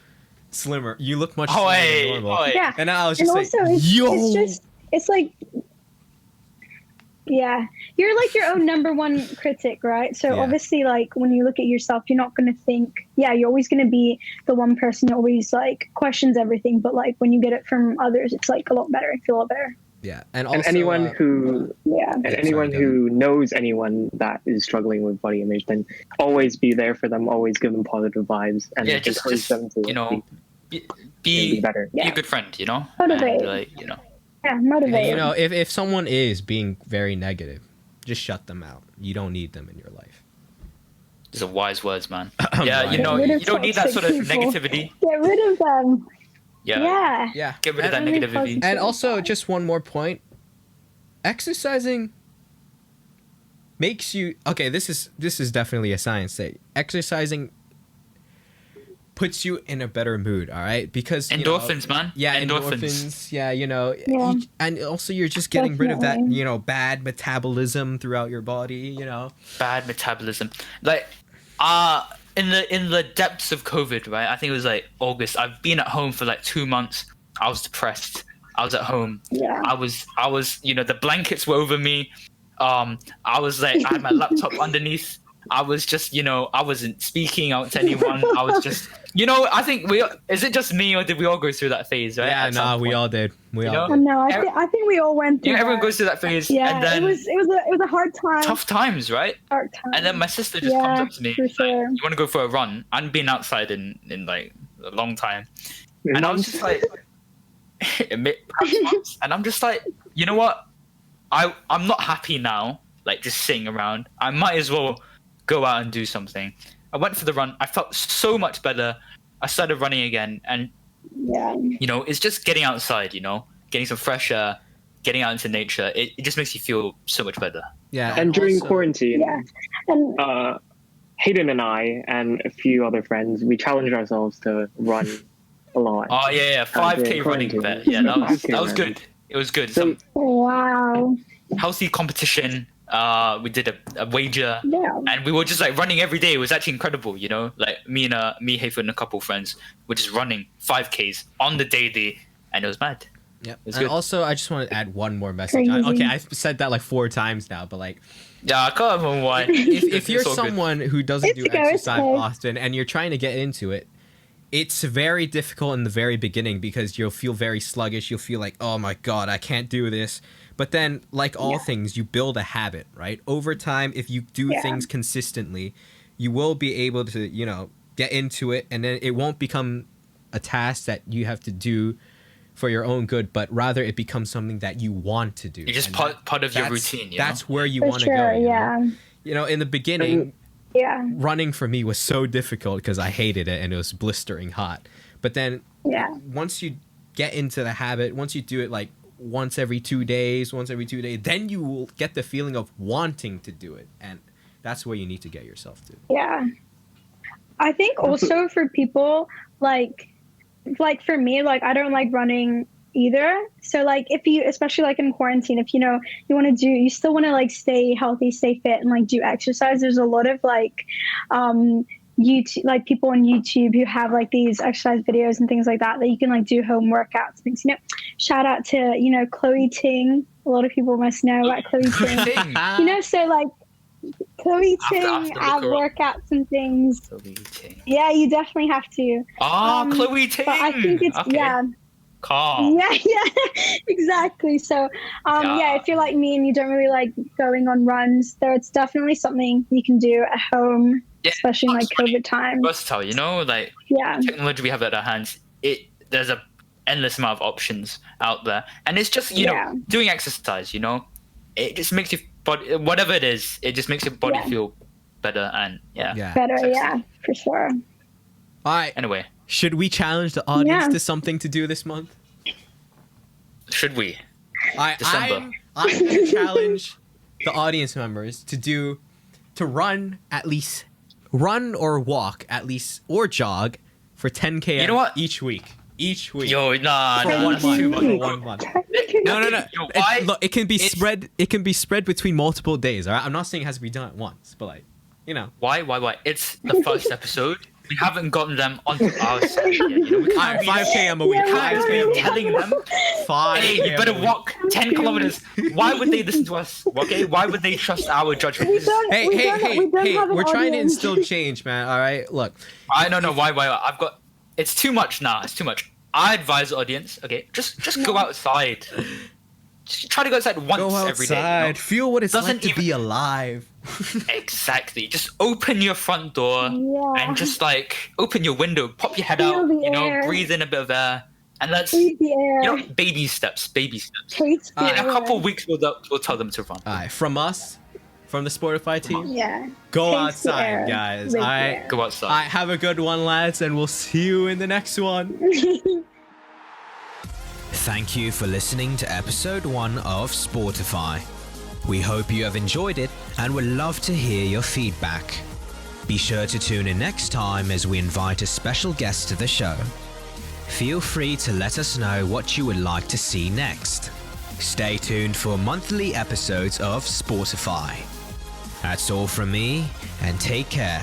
You look much slimmer than normal." Yeah. And I was And just also, like, "Yo." it's like, yeah, you're like your own number one critic, right? So Yeah. obviously, like, when you look at yourself, you're not going to think, you're always going to be the one person that always like questions everything. But like when you get it from others, it's like a lot better. I feel a lot better. Yeah, and also And anyone who Yeah. and Yeah, anyone sorry, go who knows anyone that is struggling with body image, then always be there for them. Always give them positive vibes and Yeah, encourage just them to you know, be be better. be Yeah. a good friend. You know, Motivate. and, like, you know. Yeah, motivate. And, you know, if someone is being very negative, just shut them out. You don't need them in your life. These are wise words, man. Wise Yeah, you know, words. you don't need that sort of Toxic people. negativity. Get rid of them. Yeah. Yeah. Yeah. Get rid of that and, Really negativity. positive. and also, just one more point. Exercising makes you okay. This is definitely a science thing. Exercising puts you in a better mood. All right, because you know, Endorphins, man. yeah, endorphins. Yeah, you know, and also you're just getting rid of that, Definitely. you know, bad metabolism throughout your body. You know. Bad metabolism. Like, in the depths of COVID, right? I think it was like August. I've been at home for like 2 months. I was depressed. I was at home. Yeah. I was, you know, the blankets were over me. I was like, I had my laptop underneath. I was just, you know, I wasn't speaking out to anyone. I was just, you know, I think is it just me or did we all go through that phase, right? Yeah, At some nah, we point? all did. We You all know? did. No, I think we all went through. Yeah, everyone that. goes through that phase. Yeah, And then it was a hard time. tough times, right? Dark time. And then my sister just Yeah, comes up to me, for like, sure. you want to go for a run? I hadn't been outside in like a long time. And I was just like, months, and I'm just like, you know what? I'm not happy now, like just sitting around. I might as well go out and do something. I went for the run. I felt so much better. I started running again, and Yeah. you know, it's just getting outside, you know, getting some fresh air, getting out into nature. It just makes you feel so much better. Yeah, And during also- quarantine, Yeah. And Hayden and I and a few other friends, we challenged ourselves to run a lot. Oh yeah, 5K running quarantine. bet. Yeah, that was 5K good. running. It was good. So- Some wow. healthy competition. We did a wager. Yeah. And we were just like running every day. It was actually incredible, you know. Like me, Hayford, and a couple friends were just running 5Ks on the daily, and it was mad. Yep. It's And good. also, I just want to add one more message. Crazy. Okay, I've said that like 4 times now, but like, Yeah, come on, why? if you're It's all good. someone who doesn't It's do okay, it's exercise okay. often and you're trying to get into it, it's very difficult in the very beginning because you'll feel very sluggish. You'll feel like, oh my God, I can't do this. But then, like all things, you build a habit, right? Over time, if you do Yeah. things consistently, you will be able to, get into it. And then it won't become a task that you have to do for your own good, but rather it becomes something that you want to do. It's just And part of your that's- routine. That's where you For want to sure, go. In the beginning, Yeah. running for me was so difficult because I hated it and it was blistering hot. But then Yeah. once you get into the habit, once you do it like once every 2 days, then you will get the feeling of wanting to do it. And that's where you need to get yourself to. Yeah. I think also for people like for me, like I don't like running either. So like if you, especially like in quarantine, if you still want to like stay healthy, stay fit and like do exercise, there's a lot of like YouTube, like people on YouTube who have like these exercise videos and things like that you can like do home workouts things. Shout out to Chloe Ting. A lot of people must know about Chloe Ting. So like Chloe Ting after have look her up. workouts and things. Chloe Ting. Yeah, you definitely have to. Chloe Ting. But I think it's okay. Calm. yeah, exactly. So, if you're like me and you don't really like going on runs, it's definitely something you can do at home, Yeah, especially in like it's really COVID time. versatile, like Yeah, technology we have at our hands. There's a endless amount of options out there, and it's just doing exercise. It just makes your body, whatever it is, it just makes your body feel better and better. Yeah, for sure. All right. Anyway, Should we challenge the audience Yeah. to something to do this month? should we? I'm December. going to challenge the audience members to run or walk at least, or jog for 10 km You know what? each week. Yo, nah, For nah, one that's too month. much. For 1 month. No. Yo, why? Look, it can be spread between multiple days. All right, I'm not saying it has to be done at once, but Why? It's the first episode. We haven't gotten them onto our side yet. We All can't right, be 5 km a week. Yeah, 5 be km. telling them, 5 hey, you km better a week. walk 10 kilometers. Why would they listen to us? Okay, why would they trust our judgment? We don't Hey, have an we're trying to audience. instill change, man. All right, look. I don't know why. It's too much now. It's too much. I advise the audience. Okay, just go outside. Just try to go outside once Go every day. outside. Feel what it's Doesn't like to even- be alive. Exactly. Just open your front door Yeah. and just like open your window, pop your head Feel out. the air. Breathe in a bit of air, and let's Breathe the air. baby steps. Taste In the a air. couple of weeks, we'll tell them to run. All right, from us, from the Sportify team, Yeah. go Taste the outside, air. guys. Breathe All the right. air. Go outside. All right, have a good one, lads, and we'll see you in the next one. Thank you for listening to episode 1 of Sportify. We hope you have enjoyed it and would love to hear your feedback. Be sure to tune in next time as we invite a special guest to the show. Feel free to let us know what you would like to see next. Stay tuned for monthly episodes of Sportify. That's all from me, and take care.